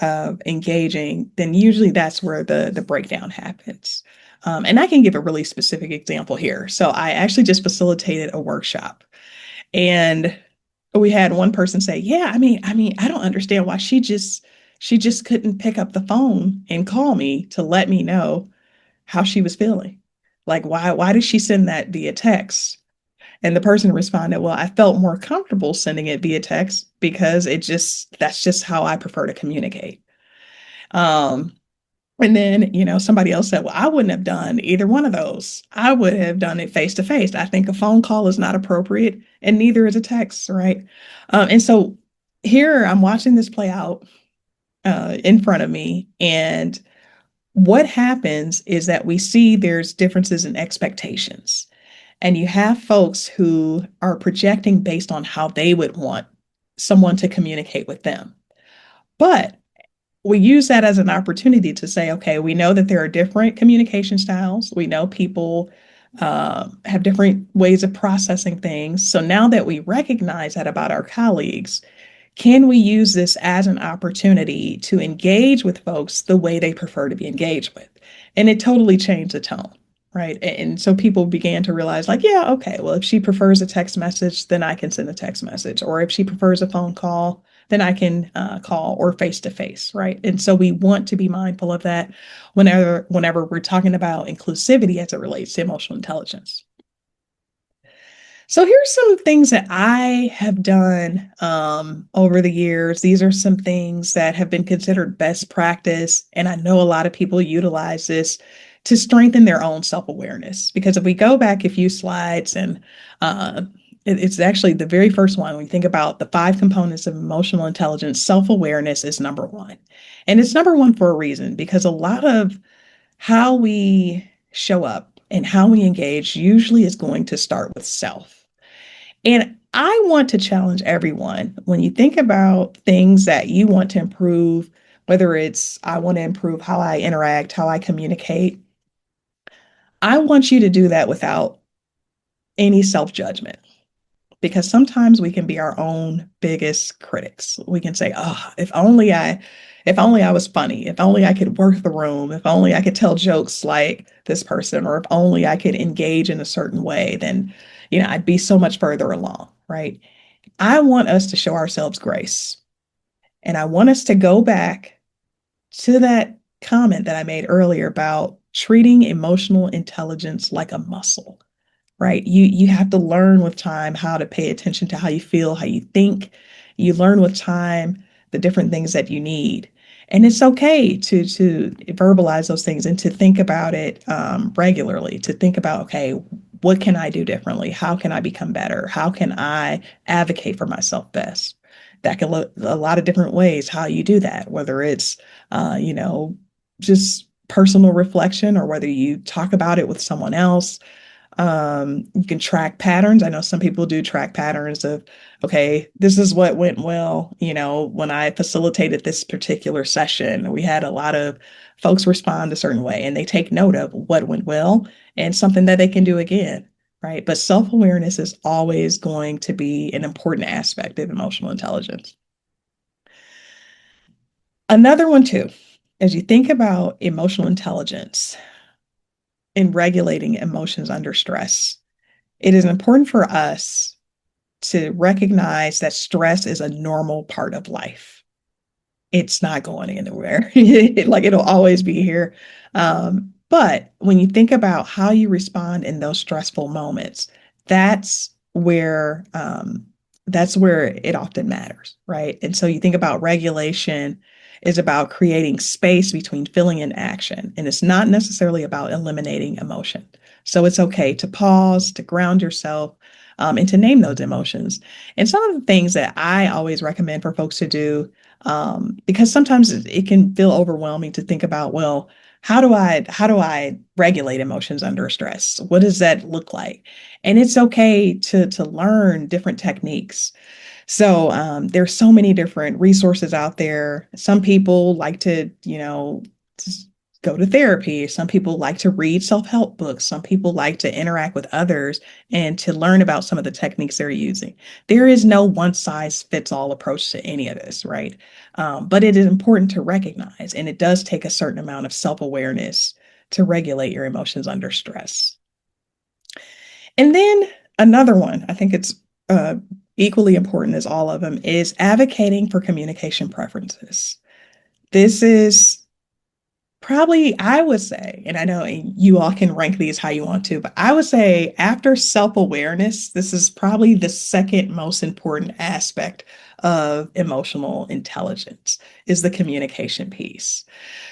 of engaging, then usually that's where the breakdown happens. And I can give a really specific example here. So I actually just facilitated a workshop, and we had one person say, "Yeah, I don't understand why she just couldn't pick up the phone and call me to let me know how she was feeling. Like, why did she send that via text?" And the person responded, "Well, I felt more comfortable sending it via text because that's just how I prefer to communicate." Um, and then, somebody else said, "Well, I wouldn't have done either one of those. I would have done it face to face. I think a phone call is not appropriate, and neither is a text, right?" And so here I'm watching this play out in front of me. And what happens is that we see there's differences in expectations. And you have folks who are projecting based on how they would want someone to communicate with them. But we use that as an opportunity to say, okay, we know that there are different communication styles. We know people have different ways of processing things. So now that we recognize that about our colleagues, can we use this as an opportunity to engage with folks the way they prefer to be engaged with? And it totally changed the tone, right? And so people began to realize, like, yeah, okay, well, if she prefers a text message, then I can send a text message. Or if she prefers a phone call, then I can call, or face to face, right? And so we want to be mindful of that whenever we're talking about inclusivity as it relates to emotional intelligence. So here's some things that I have done over the years. These are some things that have been considered best practice, and I know a lot of people utilize this to strengthen their own self-awareness. Because if we go back a few slides and It's actually the very first one. When you think about the five components of emotional intelligence, self-awareness is number one. And it's number one for a reason, because a lot of how we show up and how we engage usually is going to start with self. And I want to challenge everyone when you think about things that you want to improve, whether it's I want to improve how I interact, how I communicate, I want you to do that without any self judgment, because sometimes we can be our own biggest critics. We can say, "Oh, if only I was funny, if only I could work the room, if only I could tell jokes like this person, or if only I could engage in a certain way, then, I'd be so much further along," right? I want us to show ourselves grace. And I want us to go back to that comment that I made earlier about treating emotional intelligence like a muscle, right? You have to learn with time how to pay attention to how you feel, how you think. You learn with time the different things that you need. And it's okay to verbalize those things and to think about it regularly, to think about, okay, what can I do differently? How can I become better? How can I advocate for myself best? That can look a lot of different ways how you do that, whether it's, you know, just personal reflection, or whether you talk about it with someone else. You can track patterns. I know some people do track patterns of, okay, this is what went well, when I facilitated this particular session. We had a lot of folks respond a certain way, and they take note of what went well and something that they can do again, right? But self-awareness is always going to be an important aspect of emotional intelligence. Another one too, as you think about emotional intelligence in regulating emotions under stress, it is important for us to recognize that stress is a normal part of life. It's not going anywhere. Like, it'll always be here. But when you think about how you respond in those stressful moments, that's where that's where it often matters, right? And so you think about regulation is about creating space between feeling and action, and it's not necessarily about eliminating emotion. So it's okay to pause, to ground yourself, and to name those emotions. And some of the things that I always recommend for folks to do, because sometimes it can feel overwhelming to think about, well, how do I regulate emotions under stress? What does that look like? And it's okay to learn different techniques. So there's so many different resources out there. Some people like to, just go to therapy. Some people like to read self-help books. Some people like to interact with others and to learn about some of the techniques they're using. There is no one size fits all approach to any of this, right? But it is important to recognize, and it does take a certain amount of self-awareness to regulate your emotions under stress. And then another one, I think it's equally important as all of them, is advocating for communication preferences. This is probably, I would say, and I know you all can rank these how you want to, but I would say after self-awareness, this is probably the second most important aspect of emotional intelligence, is the communication piece.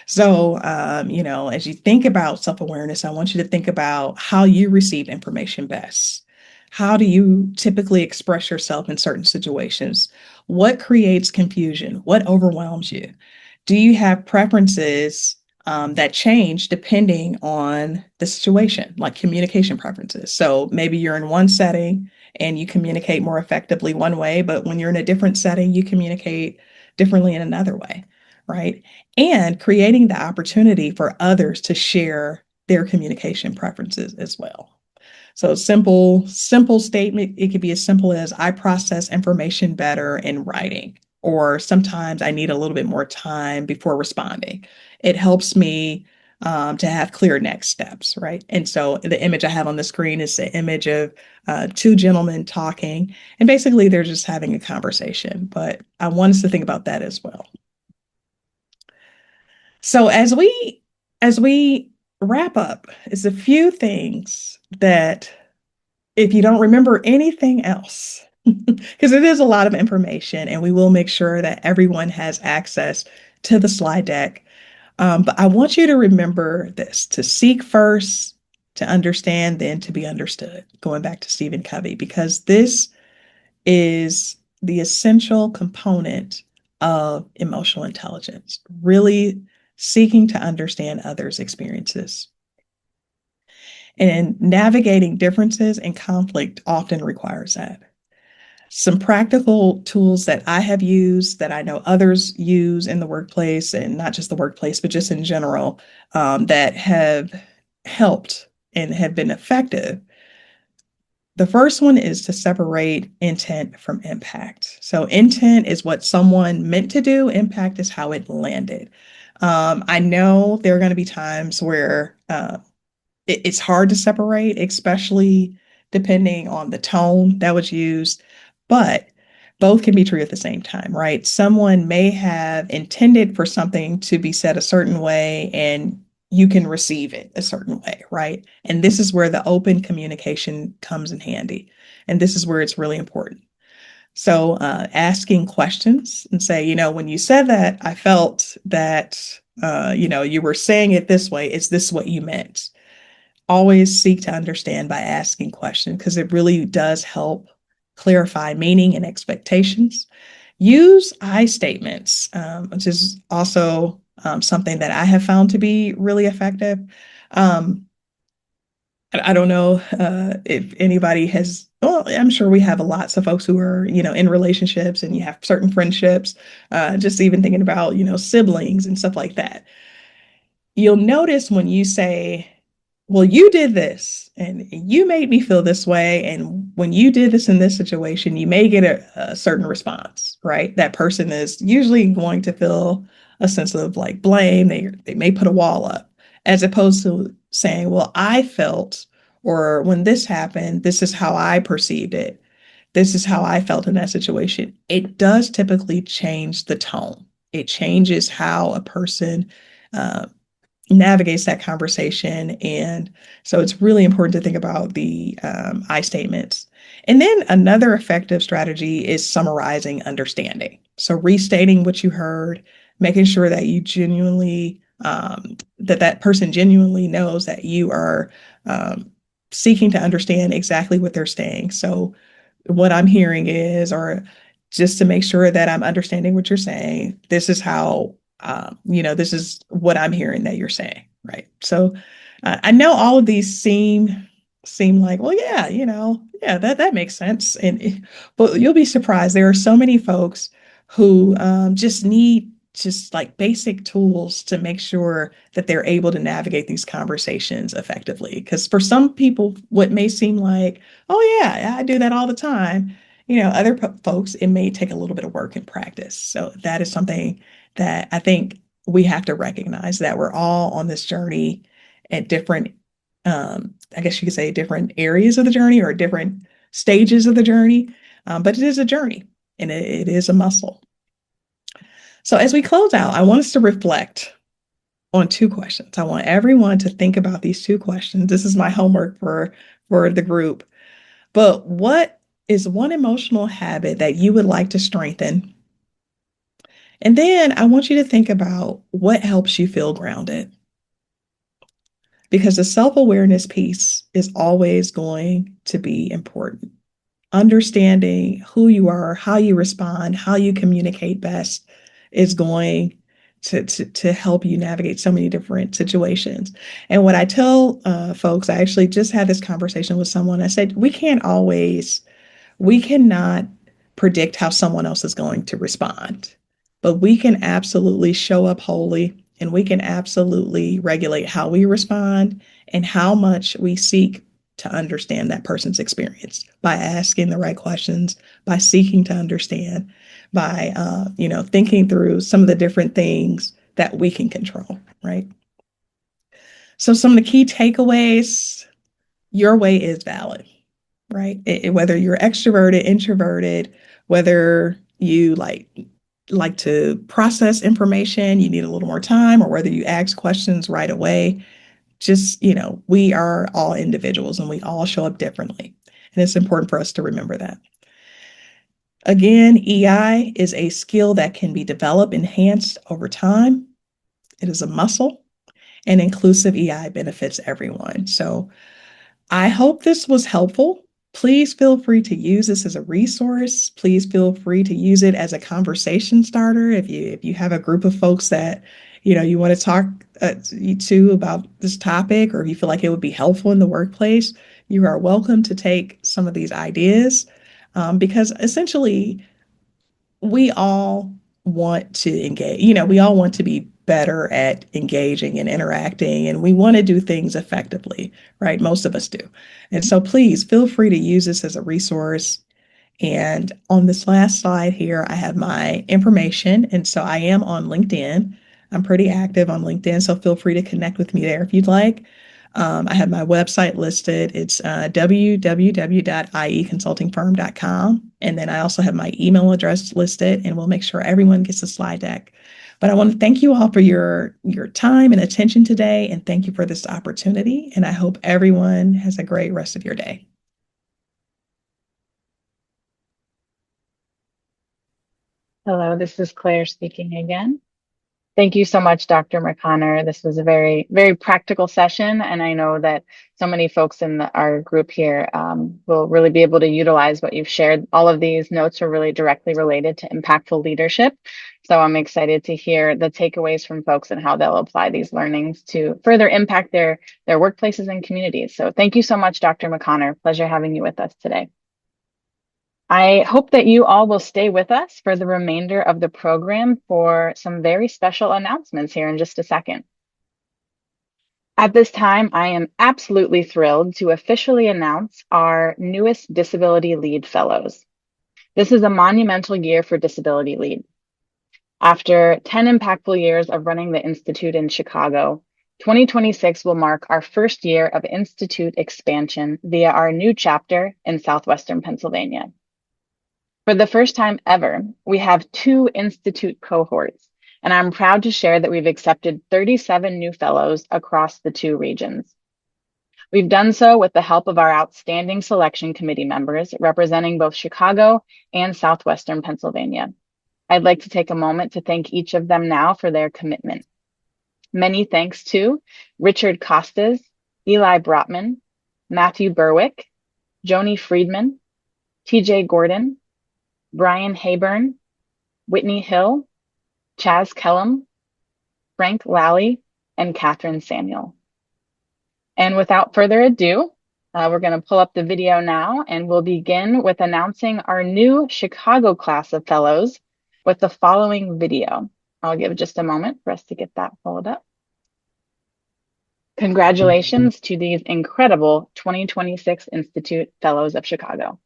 So, as you think about self-awareness, I want you to think about how you receive information best. How do you typically express yourself in certain situations? What creates confusion? What overwhelms you? Do you have preferences that change depending on the situation, like communication preferences? So maybe you're in one setting and you communicate more effectively one way, but when you're in a different setting, you communicate differently in another way, right? And creating the opportunity for others to share their communication preferences as well. So simple statement, it could be as simple as I process information better in writing, or sometimes I need a little bit more time before responding. It helps me to have clear next steps, right? And so the image I have on the screen is the image of two gentlemen talking, and basically they're just having a conversation. But I want us to think about that as well. So as we wrap up, it's a few things that, if you don't remember anything else, because it is a lot of information, and we will make sure that everyone has access to the slide deck. But I want you to remember this: to seek first, to understand than to be understood, going back to Stephen Covey, because this is the essential component of emotional intelligence, really seeking to understand others' experiences. And navigating differences and conflict often requires that. Some practical tools that I have used that I know others use in the workplace, and not just the workplace, but just in general, that have helped and have been effective. The first one is to separate intent from impact. So, intent is what someone meant to do, impact is how it landed. I know there are going to be times where it's hard to separate, especially depending on the tone that was used, but both can be true at the same time, right? Someone may have intended for something to be said a certain way, and you can receive it a certain way, right? And this is where the open communication comes in handy. And this is where it's really important. So, asking questions and say, when you said that, I felt that, you were saying it this way. Is this what you meant? Always seek to understand by asking questions because it really does help clarify meaning and expectations. Use I statements, which is also something that I have found to be really effective. Um, I don't know if anybody has, well, I'm sure we have lots of folks who are, in relationships, and you have certain friendships, just even thinking about, siblings and stuff like that. You'll notice when you say, well, you did this and you made me feel this way. And when you did this in this situation, you may get a certain response, right? That person is usually going to feel a sense of like blame. They may put a wall up, as opposed to saying, well, I felt, or when this happened, this is how I perceived it. This is how I felt in that situation. It does typically change the tone. It changes how a person uh, navigates that conversation. And so it's really important to think about the I statements. And then another effective strategy is summarizing understanding. So restating what you heard, making sure that you genuinely, that person genuinely knows that you are seeking to understand exactly what they're saying. So what I'm hearing is, or just to make sure that I'm understanding what you're saying, this is how this is what I'm hearing that you're saying, right? So I know all of these seem like, well, yeah, yeah, that makes sense, but you'll be surprised. There are so many folks who just need just like basic tools to make sure that they're able to navigate these conversations effectively. Because for some people, what may seem like, oh yeah, I do that all the time. Other folks, it may take a little bit of work and practice. So that is something that I think we have to recognize, that we're all on this journey at different, I guess you could say, different areas of the journey or different stages of the journey. But it is a journey, and it is a muscle. So as we close out, I want us to reflect on two questions. I want everyone to think about these two questions. This is my homework for the group. But what is one emotional habit that you would like to strengthen? And then I want you to think about what helps you feel grounded. Because the self-awareness piece is always going to be important. Understanding who you are, how you respond, how you communicate best is going to help you navigate so many different situations. And what I tell folks, I actually just had this conversation with someone. I said, we cannot predict how someone else is going to respond, but we can absolutely show up wholly, and we can absolutely regulate how we respond and how much we seek to understand that person's experience by asking the right questions, by seeking to understand, by thinking through some of the different things that we can control, right? So some of the key takeaways: your way is valid, right? Whether you're extroverted, introverted, whether you like to process information, you need a little more time, or whether you ask questions right away, just, we are all individuals and we all show up differently. And it's important for us to remember that. Again, EI is a skill that can be developed, enhanced over time. It is a muscle. and inclusive EI benefits everyone. So I hope this was helpful. Please feel free to use this as a resource. Please feel free to use it as a conversation starter. If you have a group of folks that you want to talk to about this topic, or if you feel like it would be helpful in the workplace, you are welcome to take some of these ideas, because essentially we all want to engage. We all want to be better at engaging and interacting, and we want to do things effectively, right? Most of us do. And so please feel free to use this as a resource. And on this last slide here, I have my information. And so I am on LinkedIn. I'm pretty active on LinkedIn, so feel free to connect with me there if you'd like. I have my website listed. It's www.ieconsultingfirm.com. And then I also have my email address listed, and we'll make sure everyone gets a slide deck. But I want to thank you all for your time and attention today, and thank you for this opportunity. And I hope everyone has a great rest of your day. Hello, this is Claire speaking again. Thank you so much, Dr. McConner. This was a very, very practical session, and I know that so many folks in our group here will really be able to utilize what you've shared. All of these notes are really directly related to impactful leadership, so I'm excited to hear the takeaways from folks and how they'll apply these learnings to further impact their workplaces and communities. So thank you so much, Dr. McConner. Pleasure having you with us today. I hope that you all will stay with us for the remainder of the program for some very special announcements here in just a second. At this time, I am absolutely thrilled to officially announce our newest Disability Lead Fellows. This is a monumental year for Disability Lead. After 10 impactful years of running the Institute in Chicago, 2026 will mark our first year of Institute expansion via our new chapter in Southwestern Pennsylvania. For the first time ever, we have 2 Institute cohorts, and I'm proud to share that we've accepted 37 new fellows across the 2 regions. We've done so with the help of our outstanding selection committee members representing both Chicago and Southwestern Pennsylvania. I'd like to take a moment to thank each of them now for their commitment. Many thanks to Richard Costas, Eli Brotman, Matthew Berwick, Joni Friedman, TJ Gordon, Brian Hayburn, Whitney Hill, Chaz Kellum, Frank Lally, and Catherine Samuel. And without further ado, we're going to pull up the video now, and we'll begin with announcing our new Chicago class of fellows with the following video. I'll give just a moment for us to get that pulled up. Congratulations to these incredible 2026 Institute Fellows of Chicago.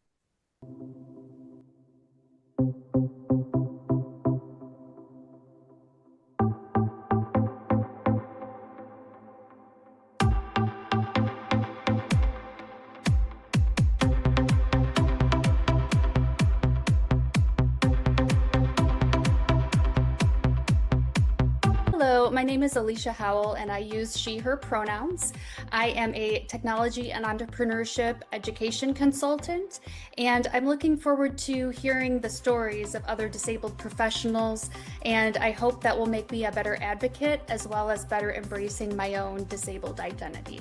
Hello, my name is Alicia Howell and I use she, her pronouns. I am a technology and entrepreneurship education consultant, and I'm looking forward to hearing the stories of other disabled professionals, and I hope that will make me a better advocate as well as better embracing my own disabled identity.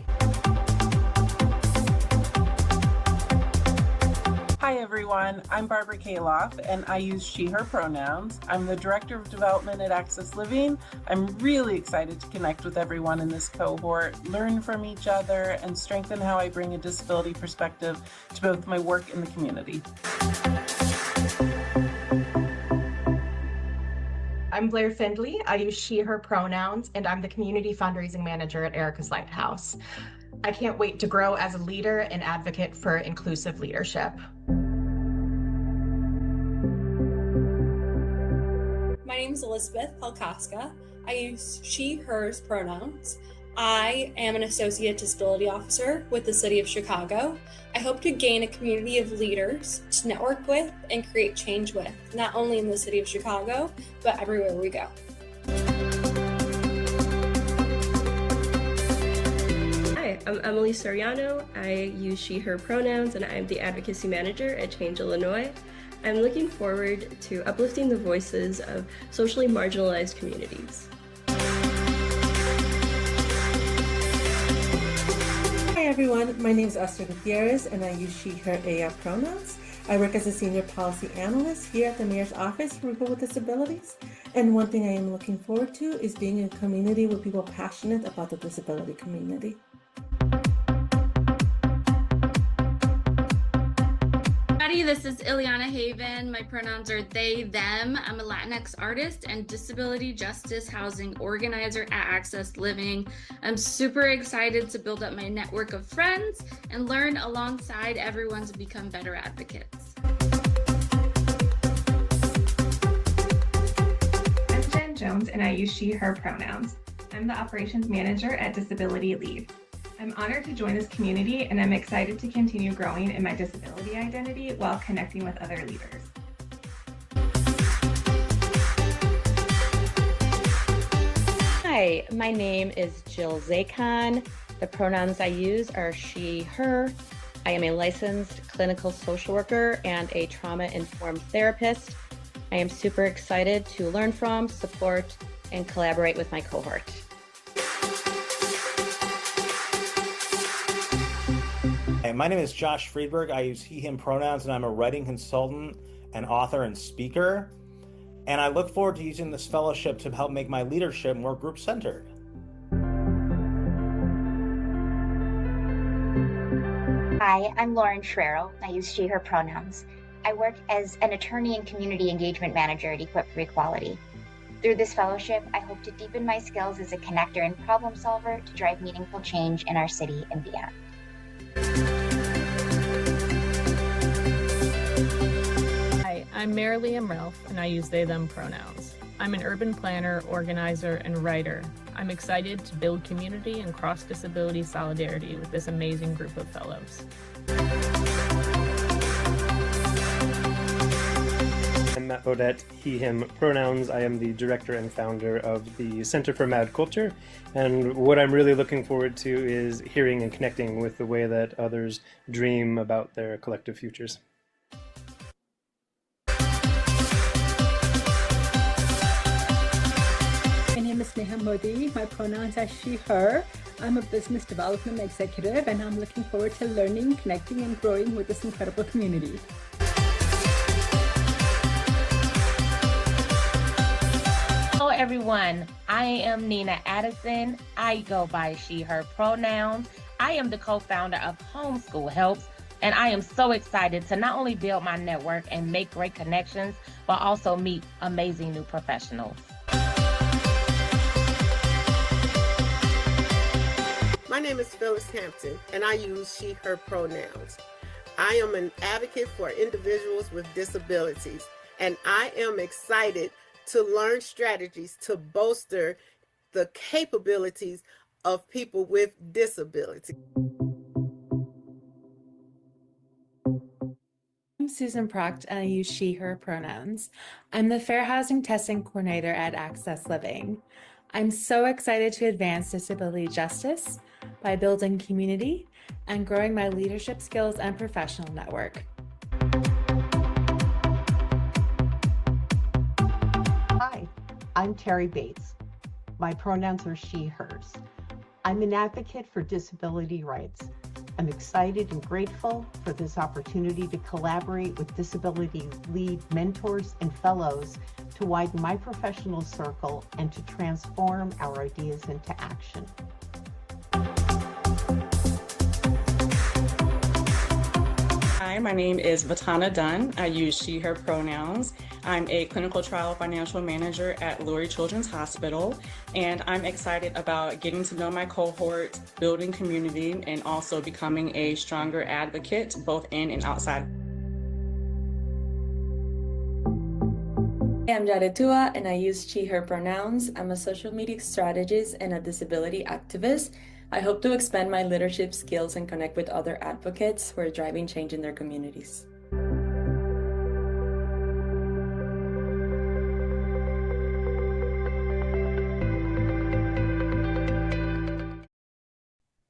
Hi everyone, I'm Barbara Kaloff and I use she, her pronouns. I'm the Director of Development at Access Living. I'm really excited to connect with everyone in this cohort, learn from each other, and strengthen how I bring a disability perspective to both my work and the community. I'm Blair Findley. I use she, her pronouns, and I'm the Community Fundraising Manager at Erica's Lighthouse. I can't wait to grow as a leader and advocate for inclusive leadership. My name is Elizabeth Pelkaska. I use she, hers pronouns. I am an Associate Disability Officer with the City of Chicago. I hope to gain a community of leaders to network with and create change with, not only in the City of Chicago, but everywhere we go. Hi, I'm Emily Soriano. I use she, her pronouns, and I'm the Advocacy Manager at Change Illinois. I'm looking forward to uplifting the voices of socially marginalized communities. everyone, my name is Esther Gutierrez and I use she, her, AI pronouns. I work as a senior policy analyst here at the Mayor's Office for People with Disabilities. And one thing I am looking forward to is being in a community with people passionate about the disability community. This is Ileana Haven. My pronouns are they, them. I'm a Latinx artist and disability justice housing organizer at Access Living. I'm super excited to build up my network of friends and learn alongside everyone to become better advocates. I'm Jen Jones and I use she, her pronouns. I'm the operations manager at Disability Lead. I'm honored to join this community and I'm excited to continue growing in my disability identity while connecting with other leaders. Hi, my name is Jill Zakon. The pronouns I use are she, her. I am a licensed clinical social worker and a trauma-informed therapist. I am super excited to learn from, support, and collaborate with my cohort. Hey, my name is Josh Friedberg. I use he, him pronouns, and I'm a writing consultant, an author, and speaker. And I look forward to using this fellowship to help make my leadership more group-centered. Hi, I'm Lauren Schreiro. I use she, her pronouns. I work as an attorney and community engagement manager at Equip for Equality. Through this fellowship, I hope to deepen my skills as a connector and problem solver to drive meaningful change in our city and beyond. Hi, I'm Marilee Ralph, and I use they, them pronouns. I'm an urban planner, organizer, and writer. I'm excited to build community and cross-disability solidarity with this amazing group of fellows. I'm Matt Bodette, he, him pronouns. I am the director and founder of the Center for Mad Culture, and what I'm really looking forward to is hearing and connecting with the way that others dream about their collective futures. My name is Neha Modi. My pronouns are she, her. I'm a business development executive, and I'm looking forward to learning, connecting, and growing with this incredible community. Hello everyone, I am Nina Addison. I go by she, her pronouns. I am the co-founder of Homeschool Helps, and I am so excited to not only build my network and make great connections, but also meet amazing new professionals. My name is Phyllis Hampton, and I use she, her pronouns. I am an advocate for individuals with disabilities, and I am excited to learn strategies to bolster the capabilities of people with disabilities. I'm Susan Proct, and I use she, her pronouns. I'm the Fair Housing Testing Coordinator at Access Living. I'm so excited to advance disability justice by building community and growing my leadership skills and professional network. Hi, I'm Terry Bates. My pronouns are she, hers. I'm an advocate for disability rights. I'm excited and grateful for this opportunity to collaborate with disability lead mentors and fellows to widen my professional circle and to transform our ideas into action. Hi, my name is Vatana Dunn. I use she, her pronouns. I'm a clinical trial financial manager at Lurie Children's Hospital, and I'm excited about getting to know my cohort, building community, and also becoming a stronger advocate, both in and outside. I'm Jared Tua, and I use she, her pronouns. I'm a social media strategist and a disability activist. I hope to expand my leadership skills and connect with other advocates who are driving change in their communities.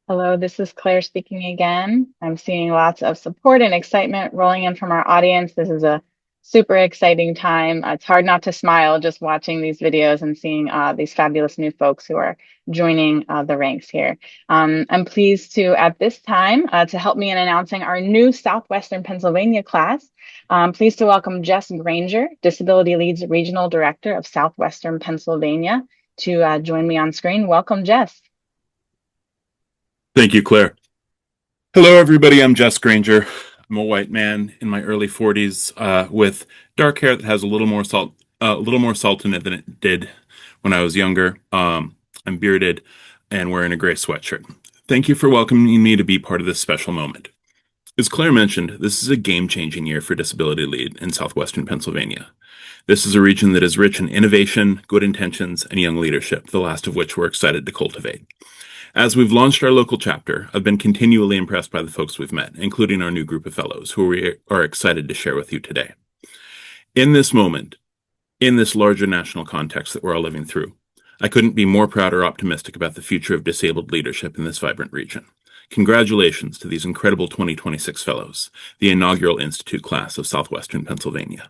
Hello, this is Claire speaking again. I'm seeing lots of support and excitement rolling in from our audience. This is a Super exciting time. It's hard not to smile just watching these videos and seeing these fabulous new folks who are joining the ranks here. I'm pleased to, at this time, to help me in announcing our new Southwestern Pennsylvania class. I'm pleased to welcome Jess Granger, Disability Lead's Regional Director of Southwestern Pennsylvania, to join me on screen. Welcome, Jess. Thank you, Claire. Hello, everybody. I'm Jess Granger. I'm a white man in my early 40s with dark hair that has a little more salt in it than it did when I was younger. I'm bearded and wearing a gray sweatshirt. Thank you for welcoming me to be part of this special moment. As Claire mentioned, this is a game-changing year for Disability Lead in Southwestern Pennsylvania. This is a region that is rich in innovation, good intentions, and young leadership, the last of which we're excited to cultivate. As we've launched our local chapter, I've been continually impressed by the folks we've met, including our new group of fellows, who we are excited to share with you today. In this moment, in this larger national context that we're all living through, I couldn't be more proud or optimistic about the future of disabled leadership in this vibrant region. Congratulations to these incredible 2026 fellows, the inaugural Institute class of Southwestern Pennsylvania.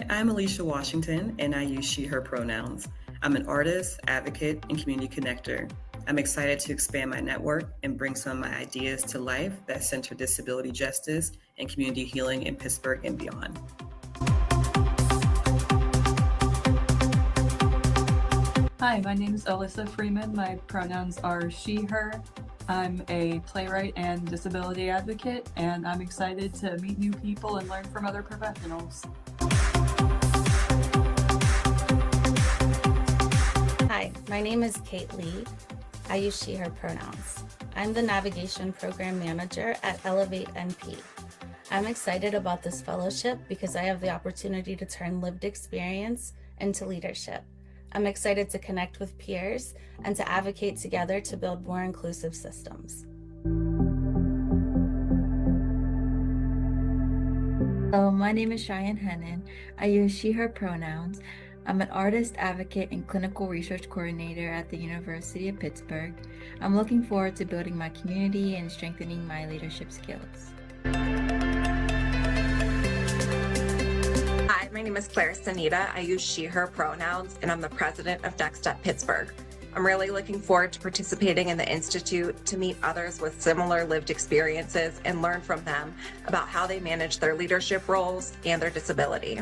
I'm Alicia Washington, and I use she, her pronouns. I'm an artist, advocate, and community connector. I'm excited to expand my network and bring some of my ideas to life that center disability justice and community healing in Pittsburgh and beyond. Hi, my name is Alyssa Freeman. My pronouns are she, her. I'm a playwright and disability advocate, and I'm excited to meet new people and learn from other professionals. Hi, my name is Kate Lee. I use she, her pronouns. I'm the Navigation Program Manager at Elevate NP. I'm excited about this fellowship because I have the opportunity to turn lived experience into leadership. I'm excited to connect with peers and to advocate together to build more inclusive systems. Hello, my name is Cheyenne Hennon. I use she, her pronouns. I'm an artist, advocate, and clinical research coordinator at the University of Pittsburgh. I'm looking forward to building my community and strengthening my leadership skills. Hi, my name is Claire Sanita. I use she, her pronouns, and I'm the president of Next Step Pittsburgh. I'm really looking forward to participating in the Institute to meet others with similar lived experiences and learn from them about how they manage their leadership roles and their disability.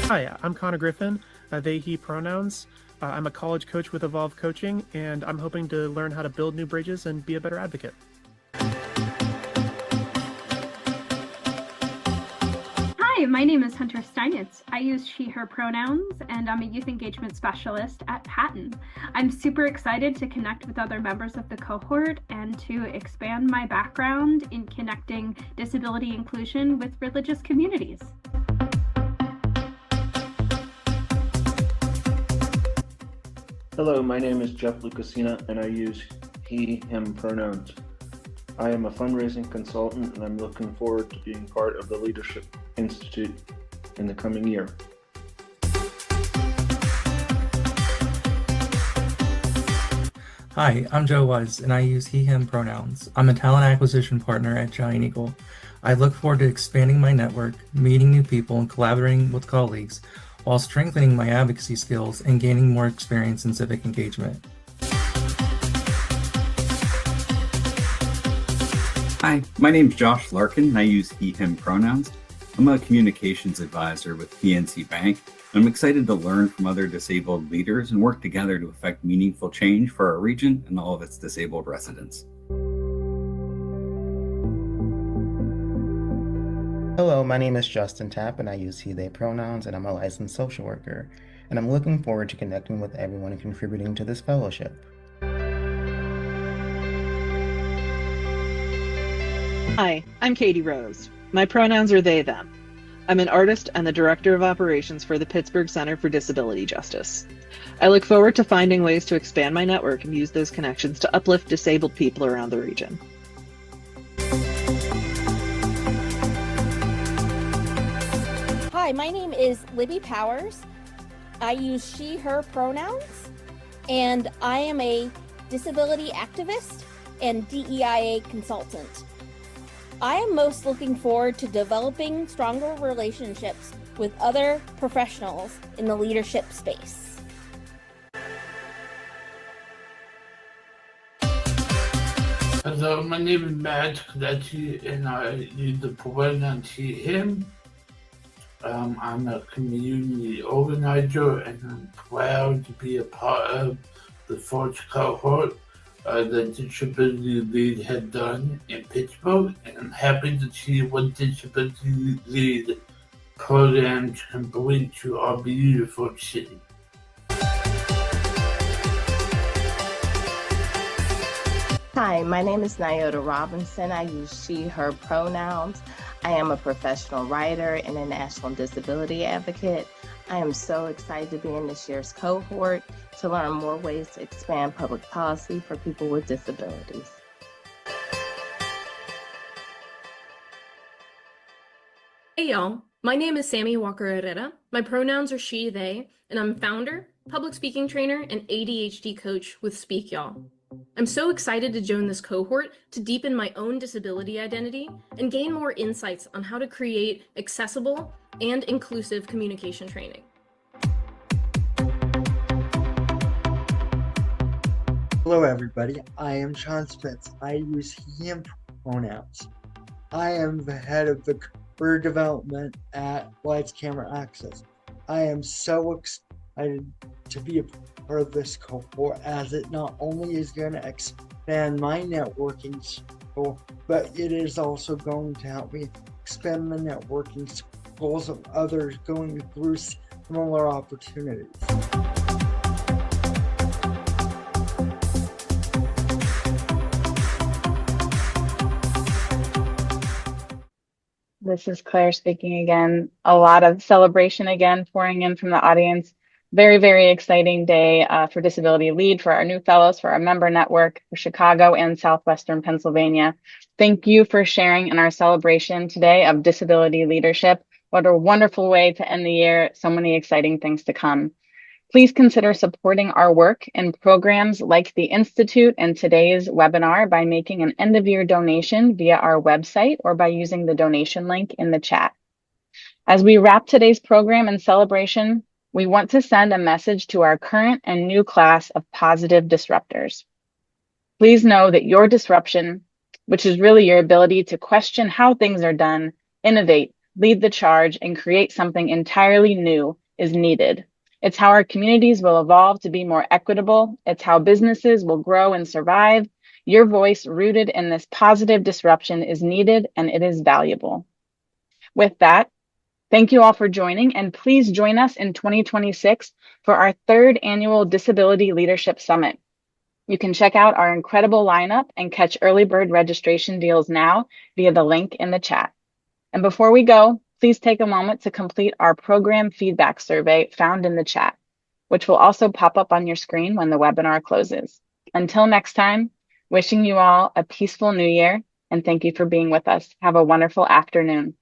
Hi, I'm Connor Griffin, they, he pronouns. I'm a college coach with Evolve Coaching, and I'm hoping to learn how to build new bridges and be a better advocate. Hi, my name is Hunter Steinitz. I use she, her pronouns, and I'm a youth engagement specialist at Patton. I'm super excited to connect with other members of the cohort and to expand my background in connecting disability inclusion with religious communities. Hello, my name is Jeff Lucasina, and I use he, him pronouns. I am a fundraising consultant, and I'm looking forward to being part of the Leadership Institute in the coming year. Hi, I'm Joe Wise, and I use he, him pronouns. I'm a talent acquisition partner at Giant Eagle. I look forward to expanding my network, meeting new people, and collaborating with colleagues, while strengthening my advocacy skills and gaining more experience in civic engagement. Hi, my name's Josh Larkin, and I use he, him pronouns. I'm a communications advisor with PNC Bank. I'm excited to learn from other disabled leaders and work together to affect meaningful change for our region and all of its disabled residents. Hello, my name is Justin Tapp, and I use he, they pronouns, and I'm a licensed social worker. And I'm looking forward to connecting with everyone and contributing to this fellowship. Hi, I'm Katie Rose. My pronouns are they, them. I'm an artist and the Director of Operations for the Pittsburgh Center for Disability Justice. I look forward to finding ways to expand my network and use those connections to uplift disabled people around the region. Hi, my name is Libby Powers. I use she, her pronouns, and I am a disability activist and DEIA consultant. I am most looking forward to developing stronger relationships with other professionals in the leadership space. Hello, my name is Matt Kalechi, and I use the pronoun he, him. I'm a community organizer, and I'm proud to be a part of the fourth cohort that Disability Lead had done in Pittsburgh, and I'm happy to see what Disability Lead programs can bring to our beautiful city. Hi, my name is Nyota Robinson. I use she, her pronouns. I am a professional writer and a national disability advocate. I am so excited to be in this year's cohort to learn more ways to expand public policy for people with disabilities. Hey y'all, my name is Sammy Walker Herrera. My pronouns are she, they, and I'm founder, public speaking trainer, and ADHD coach with Speak Y'all. I'm so excited to join this cohort to deepen my own disability identity and gain more insights on how to create accessible and inclusive communication training. Hello everybody, I am Sean Spence. I use he, him pronouns. I am the head of the career development at Lights Camera Access. I am so excited to be a part of this cohort, as it not only is going to expand my networking skill, but it is also going to help me expand the networking skills of others going through similar opportunities. This is Claire speaking again. A lot of celebration again pouring in from the audience. Very, very exciting day for Disability Lead, for our new fellows, for our member network, for Chicago and Southwestern Pennsylvania. Thank you for sharing in our celebration today of disability leadership. What a wonderful way to end the year. So many exciting things to come. Please consider supporting our work and programs like the Institute and today's webinar by making an end-of-year donation via our website or by using the donation link in the chat. As we wrap today's program and celebration, we want to send a message to our current and new class of positive disruptors. Please know that your disruption, which is really your ability to question how things are done, innovate, lead the charge, and create something entirely new, is needed. It's how our communities will evolve to be more equitable. It's how businesses will grow and survive. Your voice, rooted in this positive disruption, is needed and it is valuable. With that, thank you all for joining, and please join us in 2026 for our third annual Disability Leadership Summit. You can check out our incredible lineup and catch early bird registration deals now via the link in the chat. And before we go, please take a moment to complete our program feedback survey found in the chat, which will also pop up on your screen when the webinar closes. Until next time, wishing you all a peaceful new year, and thank you for being with us. Have a wonderful afternoon.